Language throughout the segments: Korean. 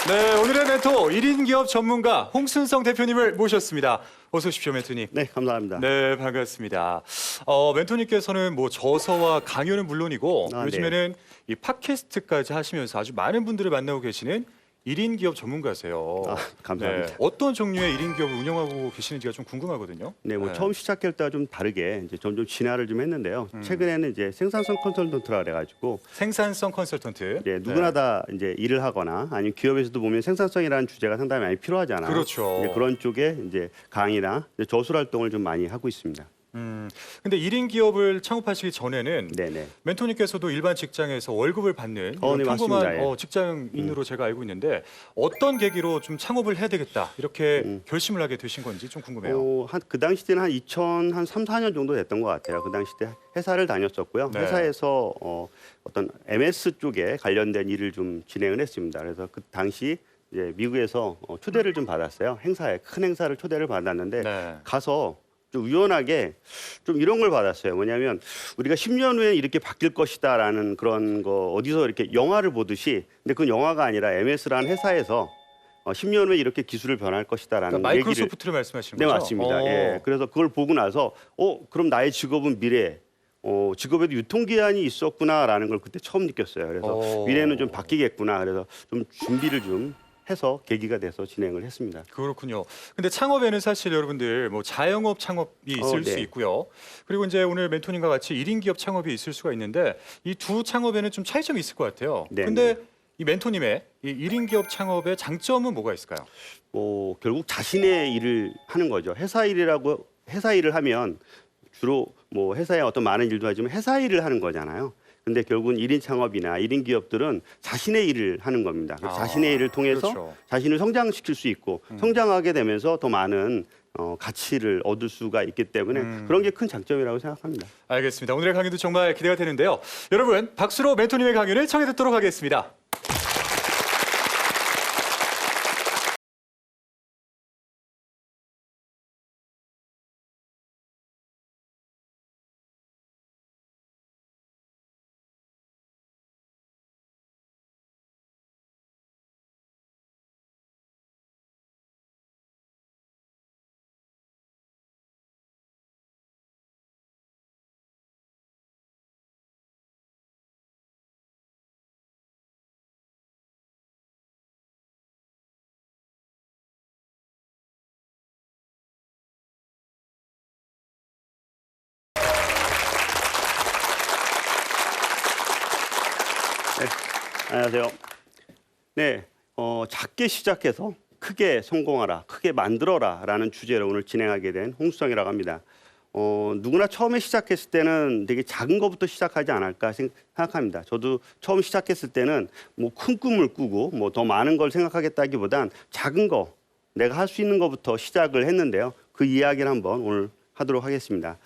네, 오늘의 멘토 1인 기업 전문가 홍순성 대표님을 모셨습니다. 어서 오십시오, 멘토님. 네, 감사합니다. 네, 반갑습니다. 멘토님께서는 뭐 저서와 강연은 물론이고 네. 요즘에는 이 팟캐스트까지 하시면서 아주 많은 분들을 만나고 계시는 1인 기업 전문가세요. 감사합니다. 네, 어떤 종류의 1인 기업을 운영하고 계시는지가 좀 궁금하거든요. 네, 처음 시작할 때와 좀 다르게 이제 점점 진화를 좀 했는데요. 최근에는 이제 생산성 컨설턴트라 그래가지고 생산성 컨설턴트. 이제 누구나 다 이제 일을 하거나 아니면 기업에서도 보면 생산성이라는 주제가 상당히 많이 필요하잖아요. 그렇죠. 이제 그런 쪽에 이제 강의나 이제 저술 활동을 좀 많이 하고 있습니다. 근데 1인 기업을 창업하시기 전에는 네네. 멘토님께서도 일반 직장에서 월급을 받는 이런 네, 평범한 맞습니다. 예. 직장인으로 제가 알고 있는데 어떤 계기로 좀 창업을 해야 되겠다 이렇게 결심을 하게 되신 건지 좀 궁금해요. 그 당시 때는 한 2003, 4년 정도 됐던 것 같아요. 그 당시 때 회사를 다녔었고요. 네. 회사에서 어떤 MS 쪽에 관련된 일을 좀 진행을 했습니다. 그래서 그 당시 이제 미국에서 초대를 좀 받았어요. 행사에 큰 행사를 초대를 받았는데 네. 가서 좀 우연하게 좀 이런 걸 받았어요. 뭐냐면 우리가 10년 후에 이렇게 바뀔 것이다라는 그런 거 어디서 이렇게 영화를 보듯이 근데 그건 영화가 아니라 MS라는 회사에서 10년 후에 이렇게 기술을 변할 것이다라는 그러니까 얘기를 마이크로소프트를 말씀하시는 네, 거죠? 맞습니다. 예. 그래서 그걸 보고 나서 그럼 나의 직업은 미래. 직업에도 유통기한이 있었구나라는 걸 그때 처음 느꼈어요. 그래서 미래는 좀 바뀌겠구나. 그래서 좀 준비를 좀 해서 계기가 돼서 진행을 했습니다. 그렇군요. 근데 창업에는 사실 여러분들 뭐 자영업 창업이 있을 네. 수 있고요. 그리고 이제 오늘 멘토님과 같이 1인 기업 창업이 있을 수가 있는데 이 두 창업에는 좀 차이점이 있을 것 같아요. 네, 근데 이 멘토님의 이 1인 기업 창업의 장점은 뭐가 있을까요? 결국 자신의 일을 하는 거죠. 회사 일을 하면 주로 뭐 회사에 어떤 많은 일도 하지만 회사 일을 하는 거잖아요. 근데 결국은 1인 창업이나 1인 기업들은 자신의 일을 하는 겁니다. 그래서 자신의 일을 통해서 그렇죠. 자신을 성장시킬 수 있고 성장하게 되면서 더 많은 가치를 얻을 수가 있기 때문에 그런 게 큰 장점이라고 생각합니다. 알겠습니다. 오늘의 강의도 정말 기대가 되는데요. 여러분 박수로 멘토님의 강연을 청해 듣도록 하겠습니다. 안녕하세요. 네, 작게 시작해서 크게 성공하라, 크게 만들어라라는 주제로 오늘 진행하게 된 홍수성이라고 합니다. 누구나 처음에 시작했을 때는 되게 작은 것부터 시작하지 않을까 생각합니다. 저도 처음 시작했을 때는 뭐 큰 꿈을 꾸고 뭐 더 많은 걸 생각하겠다기보단 작은 거, 내가 할 수 있는 것부터 시작을 했는데요. 그 이야기를 한번 오늘 하도록 하겠습니다.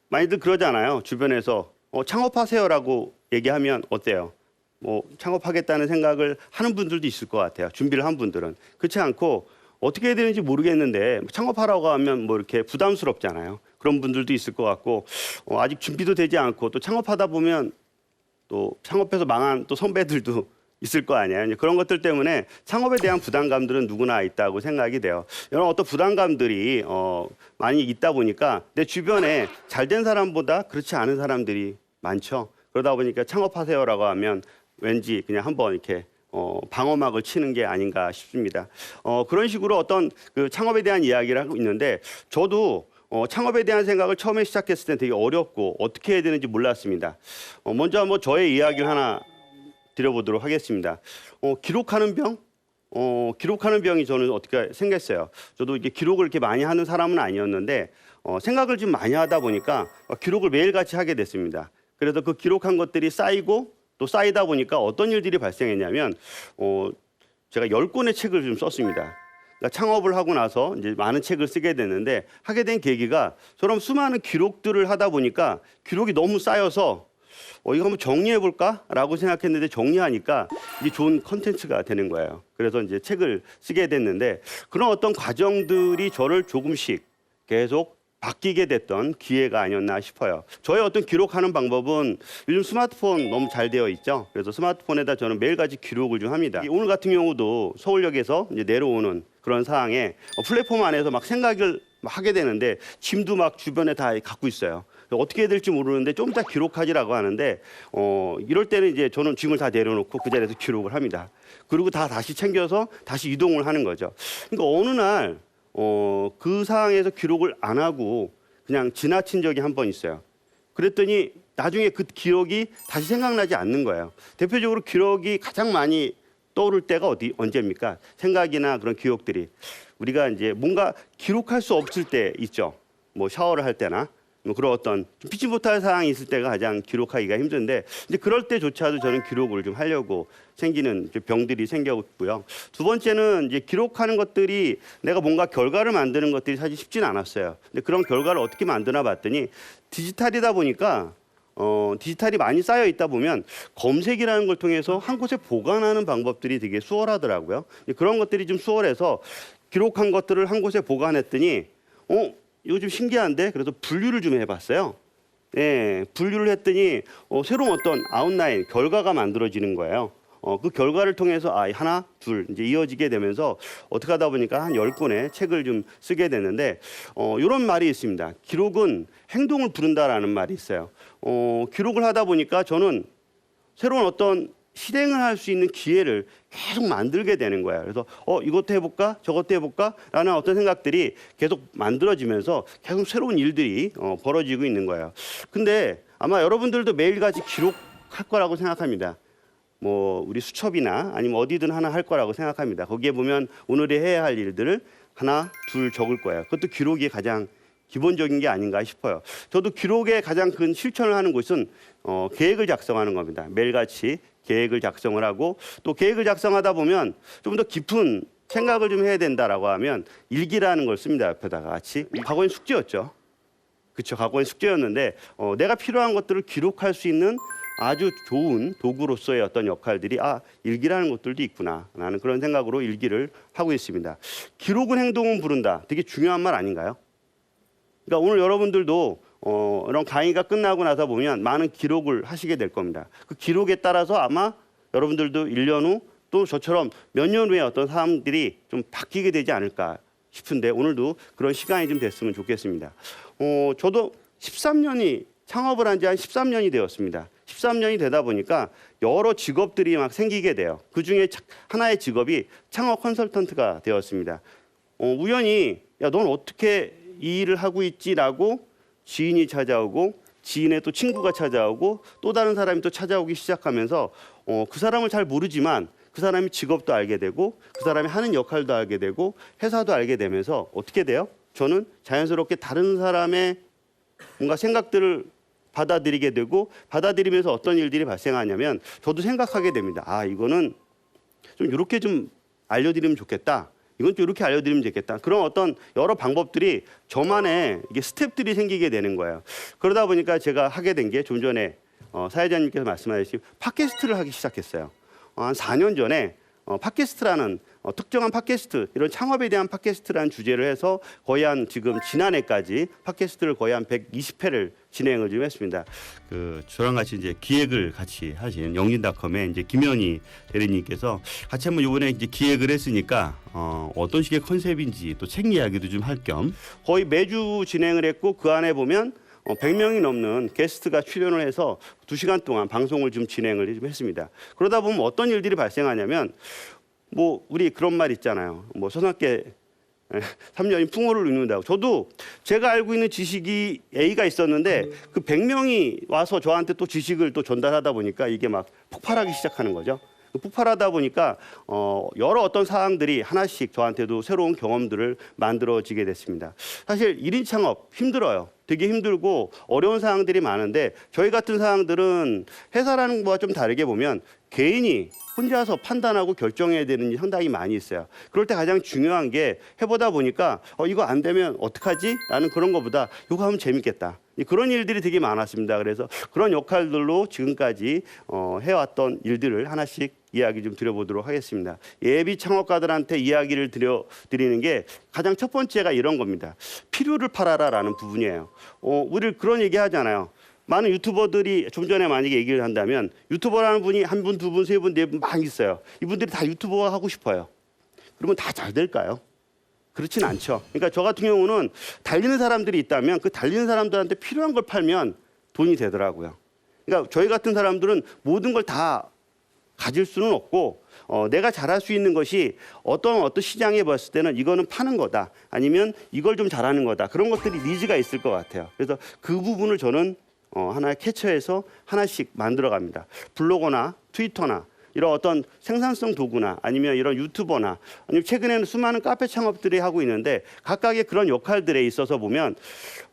많이들 그러잖아요. 주변에서 창업하세요라고 얘기하면 어때요? 뭐 창업하겠다는 생각을 하는 분들도 있을 것 같아요. 준비를 한 분들은. 그렇지 않고 어떻게 해야 되는지 모르겠는데 창업하라고 하면 뭐 이렇게 부담스럽잖아요. 그런 분들도 있을 것 같고 아직 준비도 되지 않고 또 창업하다 보면 또 창업해서 망한 또 선배들도 있을 거 아니에요. 이제 그런 것들 때문에 창업에 대한 부담감들은 누구나 있다고 생각이 돼요. 이런 어떤 부담감들이 많이 있다 보니까 내 주변에 잘된 사람보다 그렇지 않은 사람들이 많죠. 그러다 보니까 창업하세요라고 하면 왠지 그냥 한번 이렇게 방어막을 치는 게 아닌가 싶습니다. 그런 식으로 어떤 그 창업에 대한 이야기를 하고 있는데 저도 창업에 대한 생각을 처음에 시작했을 때 되게 어렵고 어떻게 해야 되는지 몰랐습니다. 먼저 한번 저의 이야기를 하나 드려보도록 하겠습니다. 기록하는 병? 기록하는 병이 저는 어떻게 생겼어요. 저도 이게 기록을 이렇게 많이 하는 사람은 아니었는데 생각을 좀 많이 하다 보니까 기록을 매일같이 하게 됐습니다. 그래서 그 기록한 것들이 쌓이고 또 쌓이다 보니까 어떤 일들이 발생했냐면 제가 10권의 책을 좀 썼습니다. 그러니까 창업을 하고 나서 이제 많은 책을 쓰게 됐는데 하게 된 계기가 저런 수많은 기록들을 하다 보니까 기록이 너무 쌓여서 이거 한번 정리해 볼까라고 생각했는데 정리하니까 이게 좋은 컨텐츠가 되는 거예요. 그래서 이제 책을 쓰게 됐는데 그런 어떤 과정들이 저를 조금씩 계속 바뀌게 됐던 기회가 아니었나 싶어요. 저의 어떤 기록하는 방법은 요즘 스마트폰 너무 잘 되어 있죠. 그래서 스마트폰에다 저는 매일같이 기록을 좀 합니다. 오늘 같은 경우도 서울역에서 이제 내려오는 그런 상황에 플랫폼 안에서 막 생각을 막 하게 되는데 짐도 막 주변에 다 갖고 있어요. 어떻게 해야 될지 모르는데 좀 이따 기록하지라고 하는데 이럴 때는 이제 저는 짐을 다 내려놓고 그 자리에서 기록을 합니다. 그리고 다 다시 챙겨서 다시 이동을 하는 거죠. 그러니까 어느 날 그 상황에서 기록을 안 하고 그냥 지나친 적이 한 번 있어요. 그랬더니 나중에 그 기억이 다시 생각나지 않는 거예요. 대표적으로 기억이 가장 많이 떠오를 때가 언제입니까? 생각이나 그런 기억들이 우리가 이제 뭔가 기록할 수 없을 때 있죠. 뭐 샤워를 할 때나 뭐 그런 어떤 좀 피치 못할 상황이 있을 때가 가장 기록하기가 힘든데 이제 그럴 때조차도 저는 기록을 좀 하려고 생기는 병들이 생겼고요. 두 번째는 이제 기록하는 것들이 내가 뭔가 결과를 만드는 것들이 사실 쉽지는 않았어요. 근데 그런 결과를 어떻게 만드나 봤더니 디지털이다 보니까 디지털이 많이 쌓여 있다 보면 검색이라는 걸 통해서 한 곳에 보관하는 방법들이 되게 수월하더라고요. 그런 것들이 좀 수월해서 기록한 것들을 한 곳에 보관했더니 이거 좀 신기한데 그래서 분류를 좀 해봤어요. 네, 분류를 했더니 새로운 어떤 아웃라인 결과가 만들어지는 거예요. 그 결과를 통해서 하나, 둘 이제 이어지게 되면서 어떻게 하다 보니까 한 10권의 책을 좀 쓰게 됐는데 이런 말이 있습니다. 기록은 행동을 부른다라는 말이 있어요. 기록을 하다 보니까 저는 새로운 어떤 실행을 할 수 있는 기회를 계속 만들게 되는 거예요. 그래서 이것도 해볼까 저것도 해볼까 라는 어떤 생각들이 계속 만들어지면서 계속 새로운 일들이 벌어지고 있는 거예요. 근데 아마 여러분들도 매일같이 기록할 거라고 생각합니다. 뭐 우리 수첩이나 아니면 어디든 하나 할 거라고 생각합니다. 거기에 보면 오늘에 해야 할 일들을 하나 둘 적을 거예요. 그것도 기록이 가장 기본적인 게 아닌가 싶어요. 저도 기록의 가장 큰 실천을 하는 곳은 계획을 작성하는 겁니다. 매일같이 계획을 작성을 하고 또 계획을 작성하다 보면 좀 더 깊은 생각을 좀 해야 된다라고 하면 일기라는 걸 씁니다. 옆에다가 같이. 과거엔 숙제였죠. 그렇죠. 과거엔 숙제였는데 내가 필요한 것들을 기록할 수 있는 아주 좋은 도구로서의 어떤 역할들이 일기라는 것들도 있구나 라는 그런 생각으로 일기를 하고 있습니다. 기록은 행동은 부른다. 되게 중요한 말 아닌가요? 그러니까 오늘 여러분들도 이런 강의가 끝나고 나서 보면 많은 기록을 하시게 될 겁니다. 그 기록에 따라서 아마 여러분들도 1년 후 또 저처럼 몇 년 후에 어떤 사람들이 좀 바뀌게 되지 않을까 싶은데 오늘도 그런 시간이 좀 됐으면 좋겠습니다. 저도 13년이 창업을 한 지 한 13년이 되었습니다. 13년이 되다 보니까 여러 직업들이 막 생기게 돼요. 그중에 하나의 직업이 창업 컨설턴트가 되었습니다. 우연히 넌 어떻게 이 일을 하고 있지라고 지인이 찾아오고 지인의 또 친구가 찾아오고 또 다른 사람이 또 찾아오기 시작하면서 그 사람을 잘 모르지만 그 사람이 직업도 알게 되고 그 사람이 하는 역할도 알게 되고 회사도 알게 되면서 어떻게 돼요? 저는 자연스럽게 다른 사람의 뭔가 생각들을 받아들이게 되고 받아들이면서 어떤 일들이 발생하냐면 저도 생각하게 됩니다. 이거는 좀 이렇게 좀 알려드리면 좋겠다. 이건 좀 이렇게 알려드리면 좋겠다. 그런 어떤 여러 방법들이 저만의 이게 스텝들이 생기게 되는 거예요. 그러다 보니까 제가 하게 된 게 좀 전에 사회자님께서 말씀하신 팟캐스트를 하기 시작했어요. 한 4년 전에 팟캐스트라는 특정한 팟캐스트 이런 창업에 대한 팟캐스트라는 주제를 해서 거의 한 지금 지난해까지 팟캐스트를 거의 한 120회를 진행을 좀 했습니다. 저랑 같이 이제 기획을 같이 하신 영진닷컴의 이제 김현희 대리님께서 같이 한번 이번에 이제 기획을 했으니까 어떤 식의 컨셉인지 또 책 이야기도 좀 할 겸 거의 매주 진행을 했고 그 안에 보면 100명이 넘는 게스트가 출연을 해서 2시간 동안 방송을 좀 진행을 좀 했습니다. 그러다 보면 어떤 일들이 발생하냐면 뭐 우리 그런 말 있잖아요. 뭐 서삼께 3년이 풍어를 읊는다고. 저도 제가 알고 있는 지식이 A가 있었는데 그 100명이 와서 저한테 또 지식을 또 전달하다 보니까 이게 막 폭발하기 시작하는 거죠. 폭발하다 보니까 여러 어떤 사항들이 하나씩 저한테도 새로운 경험들을 만들어지게 됐습니다. 사실 1인 창업 힘들어요. 되게 힘들고 어려운 사항들이 많은데 저희 같은 사항들은 회사라는 것과 좀 다르게 보면 개인이 혼자서 판단하고 결정해야 되는 일이 상당히 많이 있어요. 그럴 때 가장 중요한 게 해보다 보니까 이거 안 되면 어떡하지? 라는 그런 것보다 이거 하면 재밌겠다. 그런 일들이 되게 많았습니다. 그래서 그런 역할들로 지금까지 해왔던 일들을 하나씩 이야기 좀 드려보도록 하겠습니다. 예비 창업가들한테 이야기를 드리는 게 가장 첫 번째가 이런 겁니다. 필요를 팔아라라는 부분이에요. 우리 그런 얘기 하잖아요. 많은 유튜버들이 좀 전에 만약에 얘기를 한다면 유튜버라는 분이 한 분, 두 분, 세 분, 네 분 막 있어요. 이분들이 다 유튜버가 하고 싶어요. 그러면 다 잘 될까요? 그렇진 않죠. 그러니까 저 같은 경우는 달리는 사람들이 있다면 그 달리는 사람들한테 필요한 걸 팔면 돈이 되더라고요. 그러니까 저희 같은 사람들은 모든 걸 다 가질 수는 없고 내가 잘할 수 있는 것이 어떤 시장에 봤을 때는 이거는 파는 거다. 아니면 이걸 좀 잘하는 거다. 그런 것들이 니즈가 있을 것 같아요. 그래서 그 부분을 저는 하나의 캐처해서 하나씩 만들어 갑니다. 블로거나 트위터나 이런 어떤 생산성 도구나 아니면 이런 유튜버나 아니면 최근에는 수많은 카페 창업들이 하고 있는데 각각의 그런 역할들에 있어서 보면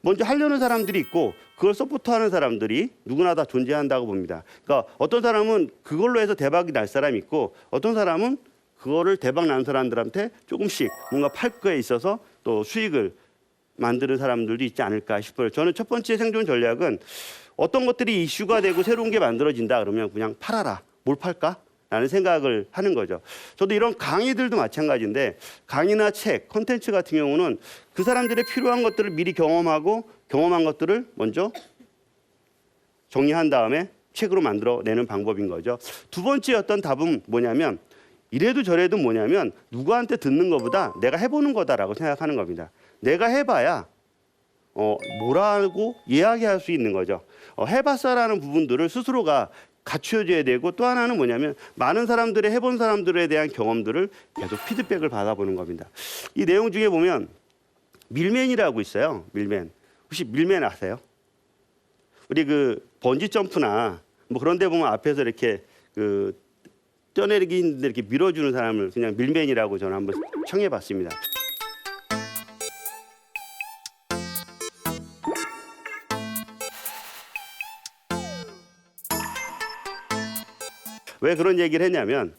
먼저 하려는 사람들이 있고 그걸 서포트하는 사람들이 누구나 다 존재한다고 봅니다. 그러니까 어떤 사람은 그걸로 해서 대박이 날 사람이 있고 어떤 사람은 그거를 대박 난 사람들한테 조금씩 뭔가 팔 거에 있어서 또 수익을 만드는 사람들도 있지 않을까 싶어요. 저는 첫 번째 생존 전략은 어떤 것들이 이슈가 되고 새로운 게 만들어진다 그러면 그냥 팔아라. 뭘 팔까? 라는 생각을 하는 거죠. 저도 이런 강의들도 마찬가지인데 강의나 책, 콘텐츠 같은 경우는 그 사람들의 필요한 것들을 미리 경험하고 경험한 것들을 먼저 정리한 다음에 책으로 만들어내는 방법인 거죠. 두 번째 어떤 답은 뭐냐면 이래도 저래도 뭐냐면 누구한테 듣는 것보다 내가 해보는 거다라고 생각하는 겁니다. 내가 해봐야 뭐라고 이야기할 수 있는 거죠. 해봤어라는 부분들을 스스로가 갖춰줘야 되고 또 하나는 뭐냐면 많은 사람들의 해본 사람들에 대한 경험들을 계속 피드백을 받아보는 겁니다. 이 내용 중에 보면 밀맨이라고 있어요. 밀맨. 혹시 밀맨 아세요? 우리 그 번지 점프나 뭐 그런 데 보면 앞에서 이렇게 그 뛰어내리기 힘든데 이렇게 밀어주는 사람을 그냥 밀맨이라고 저는 한번 청해봤습니다. 왜 그런 얘기를 했냐면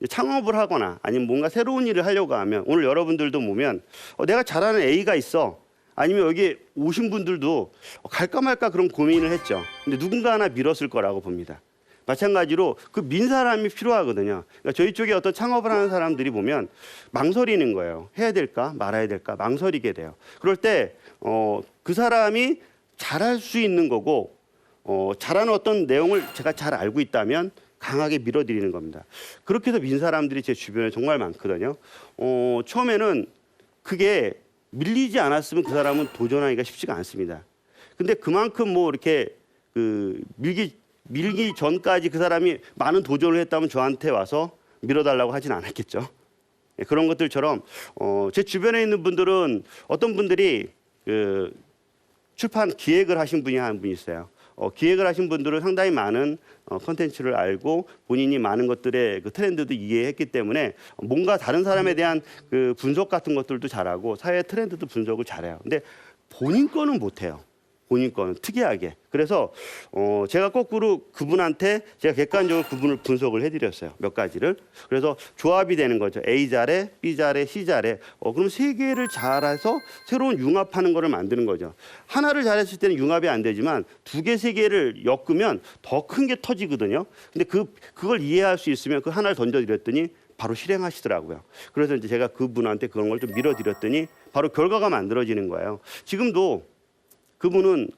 창업을 하거나 아니면 뭔가 새로운 일을 하려고 하면 오늘 여러분들도 보면 내가 잘하는 A가 있어. 아니면 여기 오신 분들도 갈까 말까 그런 고민을 했죠. 근데 누군가 하나 밀었을 거라고 봅니다. 마찬가지로 그 민 사람이 필요하거든요. 그러니까 저희 쪽에 어떤 창업을 하는 사람들이 보면 망설이는 거예요. 해야 될까 말아야 될까 망설이게 돼요. 그럴 때 그 사람이 잘할 수 있는 거고 잘하는 어떤 내용을 제가 잘 알고 있다면 강하게 밀어드리는 겁니다. 그렇게 해서 민 사람들이 제 주변에 정말 많거든요. 처음에는 그게 밀리지 않았으면 그 사람은 도전하기가 쉽지가 않습니다. 근데 그만큼 뭐 이렇게 그 밀기 전까지 그 사람이 많은 도전을 했다면 저한테 와서 밀어달라고 하진 않았겠죠. 그런 것들처럼 제 주변에 있는 분들은 어떤 분들이 그 출판 기획을 하신 분이 한 분 있어요. 기획을 하신 분들은 상당히 많은 콘텐츠를 알고 본인이 많은 것들의 그 트렌드도 이해했기 때문에 뭔가 다른 사람에 대한 그 분석 같은 것들도 잘하고 사회 트렌드도 분석을 잘해요. 근데 본인 거는 못해요. 본인 거는 특이하게. 그래서 제가 거꾸로 그분한테 제가 객관적으로 그분을 분석을 해드렸어요. 몇 가지를. 그래서 조합이 되는 거죠. A 잘해, B 잘해, C 잘해. 그럼 세 개를 잘해서 새로운 융합하는 거를 만드는 거죠. 하나를 잘했을 때는 융합이 안 되지만 두 개, 세 개를 엮으면 더 큰 게 터지거든요. 근데 그걸 이해할 수 있으면 그 하나를 던져드렸더니 바로 실행하시더라고요. 그래서 이제 제가 그분한테 그런 걸 좀 밀어드렸더니 바로 결과가 만들어지는 거예요. 지금도 그분은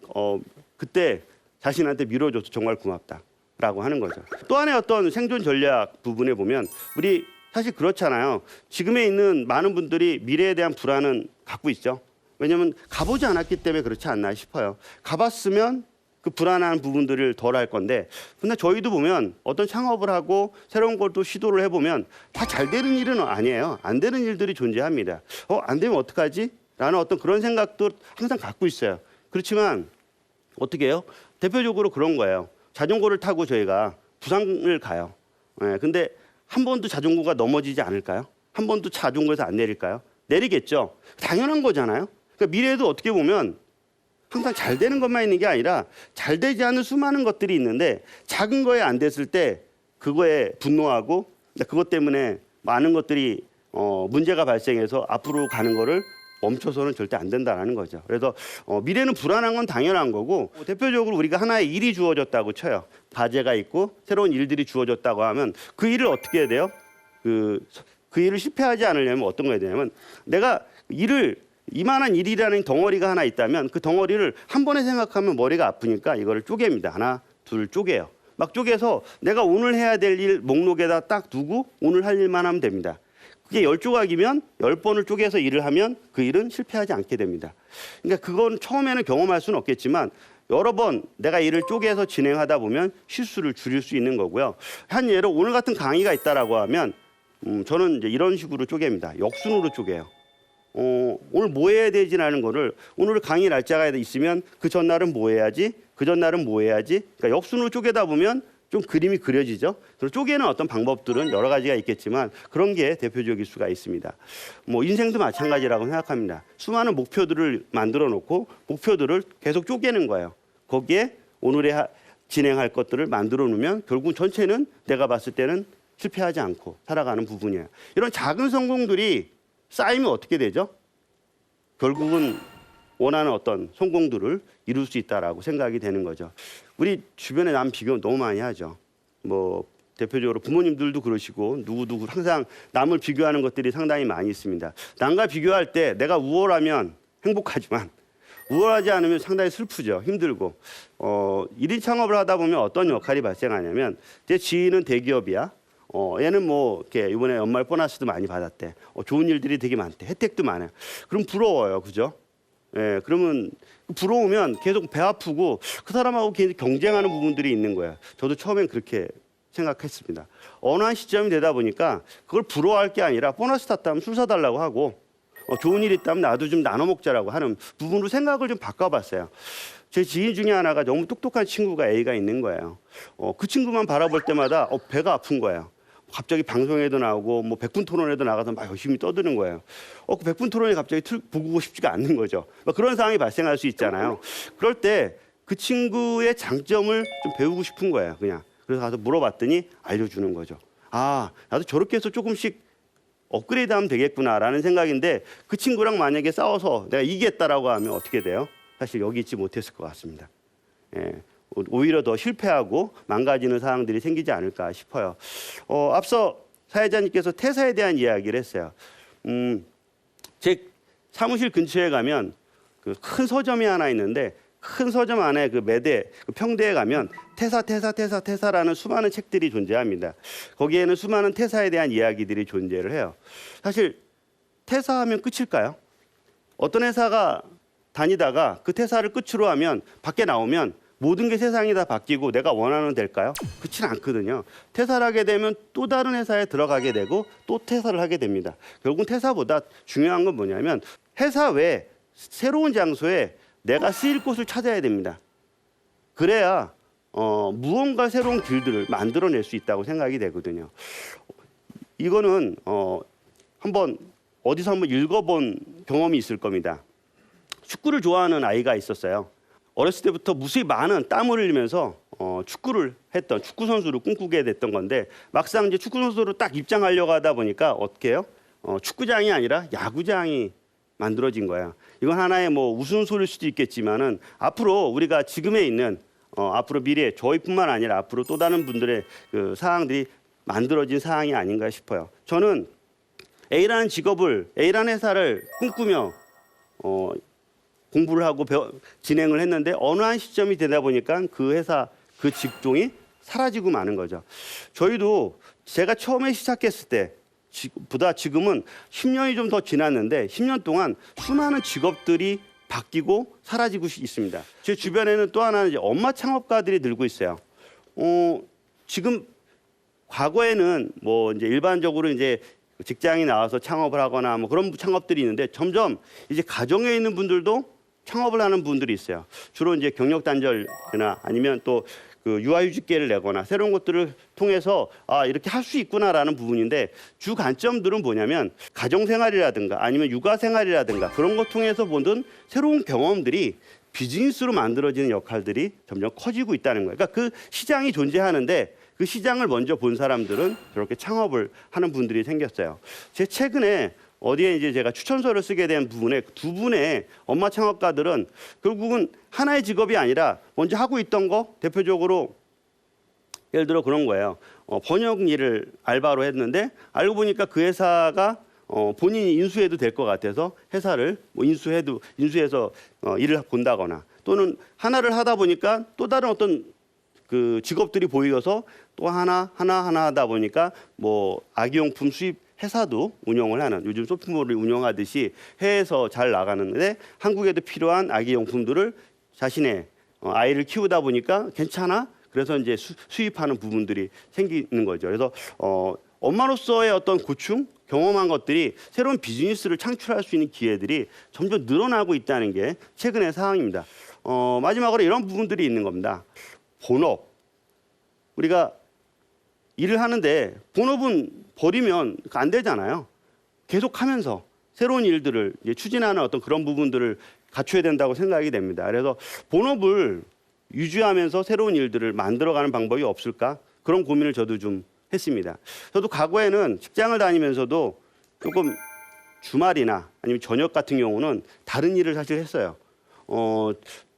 그때 자신한테 밀어줘서 정말 고맙다라고 하는 거죠. 또 하나의 어떤 생존 전략 부분에 보면 우리 사실 그렇잖아요. 지금에 있는 많은 분들이 미래에 대한 불안은 갖고 있죠. 왜냐하면 가보지 않았기 때문에 그렇지 않나 싶어요. 가봤으면 그 불안한 부분들을 덜 할 건데 근데 저희도 보면 어떤 창업을 하고 새로운 걸 또 시도를 해보면 다 잘 되는 일은 아니에요. 안 되는 일들이 존재합니다. 안 되면 어떡하지? 라는 어떤 그런 생각도 항상 갖고 있어요. 그렇지만 어떻게 해요? 대표적으로 그런 거예요. 자전거를 타고 저희가 부산을 가요. 근데 한 번도 자전거가 넘어지지 않을까요? 한 번도 자전거에서 안 내릴까요? 내리겠죠. 당연한 거잖아요. 그러니까 미래에도 어떻게 보면 항상 잘 되는 것만 있는 게 아니라 잘 되지 않은 수많은 것들이 있는데 작은 거에 안 됐을 때 그거에 분노하고 그것 때문에 많은 것들이 문제가 발생해서 앞으로 가는 거를 멈춰서는 절대 안 된다는 거죠. 그래서 미래는 불안한 건 당연한 거고 대표적으로 우리가 하나의 일이 주어졌다고 쳐요. 과제가 있고 새로운 일들이 주어졌다고 하면 그 일을 어떻게 해야 돼요? 그 일을 실패하지 않으려면 어떤 거 해야 되냐면 내가 이만한 일이라는 덩어리가 하나 있다면 그 덩어리를 한 번에 생각하면 머리가 아프니까 이거를 쪼갭니다. 하나, 둘 쪼개요. 막 쪼개서 내가 오늘 해야 될 일 목록에다 딱 두고 오늘 할 일만 하면 됩니다. 그게 10조각이면 10번을 쪼개서 일을 하면 그 일은 실패하지 않게 됩니다. 그러니까 그건 처음에는 경험할 수는 없겠지만 여러 번 내가 일을 쪼개서 진행하다 보면 실수를 줄일 수 있는 거고요. 한 예로 오늘 같은 강의가 있다라고 하면 저는 이제 이런 식으로 쪼갭니다. 역순으로 쪼개요. 오늘 뭐 해야 되지라는 거를 오늘 강의 날짜가 있으면 그 전날은 뭐 해야지, 그 전날은 뭐 해야지. 그러니까 역순으로 쪼개다 보면 좀 그림이 그려지죠. 그래서 쪼개는 어떤 방법들은 여러 가지가 있겠지만 그런 게 대표적일 수가 있습니다. 뭐 인생도 마찬가지라고 생각합니다. 수많은 목표들을 만들어 놓고 목표들을 계속 쪼개는 거예요. 거기에 오늘의 진행할 것들을 만들어 놓으면 결국 전체는 내가 봤을 때는 실패하지 않고 살아가는 부분이에요. 이런 작은 성공들이 쌓이면 어떻게 되죠? 결국은 원하는 어떤 성공들을 이룰 수 있다라고 생각이 되는 거죠. 우리 주변에 남 비교 너무 많이 하죠. 뭐 대표적으로 부모님들도 그러시고 누구누구 항상 남을 비교하는 것들이 상당히 많이 있습니다. 남과 비교할 때 내가 우월하면 행복하지만 우월하지 않으면 상당히 슬프죠. 힘들고. 1인 창업을 하다 보면 어떤 역할이 발생하냐면 제 지인은 대기업이야. 얘는 뭐 이렇게 이번에 연말 보너스도 많이 받았대. 좋은 일들이 되게 많대. 혜택도 많아요. 그럼 부러워요. 그죠? 예, 그러면 부러우면 계속 배 아프고 그 사람하고 경쟁하는 부분들이 있는 거예요. 저도 처음엔 그렇게 생각했습니다. 어느 한 시점이 되다 보니까 그걸 부러워할 게 아니라 보너스 탔다면 술 사달라고 하고 좋은 일 있다면 나도 좀 나눠 먹자라고 하는 부분으로 생각을 좀 바꿔봤어요. 제 지인 중에 하나가 너무 똑똑한 친구가 A가 있는 거예요. 그 친구만 바라볼 때마다 배가 아픈 거예요. 갑자기 방송에도 나오고 뭐 100분 토론에도 나가서 막 열심히 떠드는 거예요. 그 100분 토론이 갑자기 보고 싶지가 않는 거죠. 그런 상황이 발생할 수 있잖아요. 그럴 때 그 친구의 장점을 좀 배우고 싶은 거예요. 그냥. 그래서 가서 물어봤더니 알려주는 거죠. 아, 나도 저렇게 해서 조금씩 업그레이드하면 되겠구나라는 생각인데 그 친구랑 만약에 싸워서 내가 이기겠다라고 하면 어떻게 돼요? 사실 여기 있지 못했을 것 같습니다. 예. 오히려 더 실패하고 망가지는 상황들이 생기지 않을까 싶어요. 앞서 사회자님께서 퇴사에 대한 이야기를 했어요. 제 사무실 근처에 가면 그 큰 서점이 하나 있는데 큰 서점 안에 그 매대, 그 평대에 가면 퇴사라는 수많은 책들이 존재합니다. 거기에는 수많은 퇴사에 대한 이야기들이 존재를 해요. 사실 퇴사하면 끝일까요? 어떤 회사가 다니다가 그 퇴사를 끝으로 하면 밖에 나오면 모든 게 세상이 다 바뀌고 내가 원하는 될까요? 그렇지는 않거든요. 퇴사를 하게 되면 또 다른 회사에 들어가게 되고 또 퇴사를 하게 됩니다. 결국 퇴사보다 중요한 건 뭐냐면 회사 외 새로운 장소에 내가 쓰일 곳을 찾아야 됩니다. 그래야 무언가 새로운 길들을 만들어낼 수 있다고 생각이 되거든요. 이거는 한번 어디서 한번 읽어본 경험이 있을 겁니다. 축구를 좋아하는 아이가 있었어요. 어렸을 때부터 무수히 많은 땀을 흘리면서 축구를 했던 축구 선수를 꿈꾸게 됐던 건데 막상 이제 축구 선수로 딱 입장하려고 하다 보니까 어떻게 해요? 축구장이 아니라 야구장이 만들어진 거야. 이건 하나의 뭐 우스갯소리일 수도 있겠지만은 앞으로 우리가 지금에 있는 앞으로 미래 저희뿐만 아니라 앞으로 또 다른 분들의 그 사항들이 만들어진 사항이 아닌가 싶어요. 저는 A라는 직업을 A라는 회사를 꿈꾸며 공부를 하고 진행을 했는데 어느 한 시점이 되다 보니까 그 회사 그 직종이 사라지고 마는 거죠. 저희도 제가 처음에 시작했을 때 보다 지금은 10년이 좀 더 지났는데 10년 동안 수많은 직업들이 바뀌고 사라지고 있습니다. 제 주변에는 또 하나는 이제 엄마 창업가들이 늘고 있어요. 지금 과거에는 뭐 이제 일반적으로 이제 직장이 나와서 창업을 하거나 뭐 그런 창업들이 있는데 점점 이제 가정에 있는 분들도 창업을 하는 분들이 있어요. 주로 이제 경력 단절이나 아니면 또 그 유아휴직계를 내거나 새로운 것들을 통해서 이렇게 할 수 있구나라는 부분인데 주 관점들은 뭐냐면 가정생활이라든가 아니면 육아생활이라든가 그런 것 통해서 보는 새로운 경험들이 비즈니스로 만들어지는 역할들이 점점 커지고 있다는 거예요. 그러니까 그 시장이 존재하는데 그 시장을 먼저 본 사람들은 저렇게 창업을 하는 분들이 생겼어요. 제 최근에 어디에 이제 제가 추천서를 쓰게 된 부분에 두 분의 엄마 창업가들은 결국은 하나의 직업이 아니라 먼저 하고 있던 거 대표적으로 예를 들어 그런 거예요. 번역 일을 알바로 했는데 알고 보니까 그 회사가 본인이 인수해도 될 것 같아서 회사를 뭐 인수해서 일을 본다거나 또는 하나를 하다 보니까 또 다른 어떤 그 직업들이 보여서 또 하나 하다 보니까 뭐 아기용품 수입 회사도 운영을 하는 요즘 쇼핑몰을 운영하듯이 해외에서 잘 나가는데 한국에도 필요한 아기용품들을 자신의 아이를 키우다 보니까 괜찮아. 그래서 이제 수입하는 부분들이 생기는 거죠. 그래서 엄마로서의 어떤 고충, 경험한 것들이 새로운 비즈니스를 창출할 수 있는 기회들이 점점 늘어나고 있다는 게 최근의 상황입니다. 마지막으로 이런 부분들이 있는 겁니다. 본업. 우리가 일을 하는데 본업은 버리면 안 되잖아요. 계속하면서 새로운 일들을 이제 추진하는 어떤 그런 부분들을 갖춰야 된다고 생각이 됩니다. 그래서 본업을 유지하면서 새로운 일들을 만들어가는 방법이 없을까? 그런 고민을 저도 좀 했습니다. 저도 과거에는 직장을 다니면서도 조금 주말이나 아니면 저녁 같은 경우는 다른 일을 사실 했어요.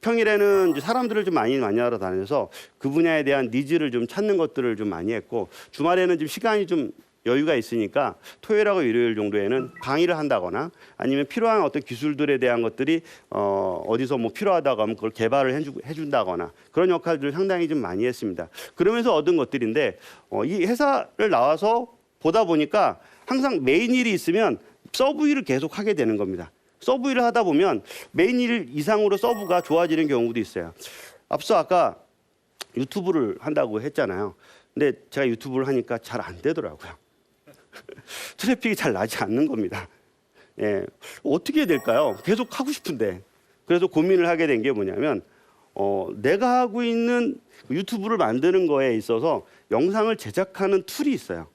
평일에는 이제 사람들을 좀 많이 만나러 다녀서 그 분야에 대한 니즈를 좀 찾는 것들을 좀 많이 했고 주말에는 좀 시간이 좀 여유가 있으니까 토요일하고 일요일 정도에는 강의를 한다거나 아니면 필요한 어떤 기술들에 대한 것들이 어디서 뭐 필요하다고 하면 그걸 개발을 해준다거나 그런 역할들을 상당히 좀 많이 했습니다. 그러면서 얻은 것들인데 이 회사를 나와서 보다 보니까 항상 메인 일이 있으면 서브 일을 계속 하게 되는 겁니다. 서브 일을 하다 보면 메인 일 이상으로 서브가 좋아지는 경우도 있어요. 앞서 아까 유튜브를 한다고 했잖아요. 근데 제가 유튜브를 하니까 잘 안 되더라고요. 트래픽이 잘 나지 않는 겁니다. 예, 어떻게 해야 될까요? 계속 하고 싶은데. 그래서 고민을 하게 된 게 뭐냐면 내가 하고 있는 유튜브를 만드는 거에 있어서 영상을 제작하는 툴이 있어요.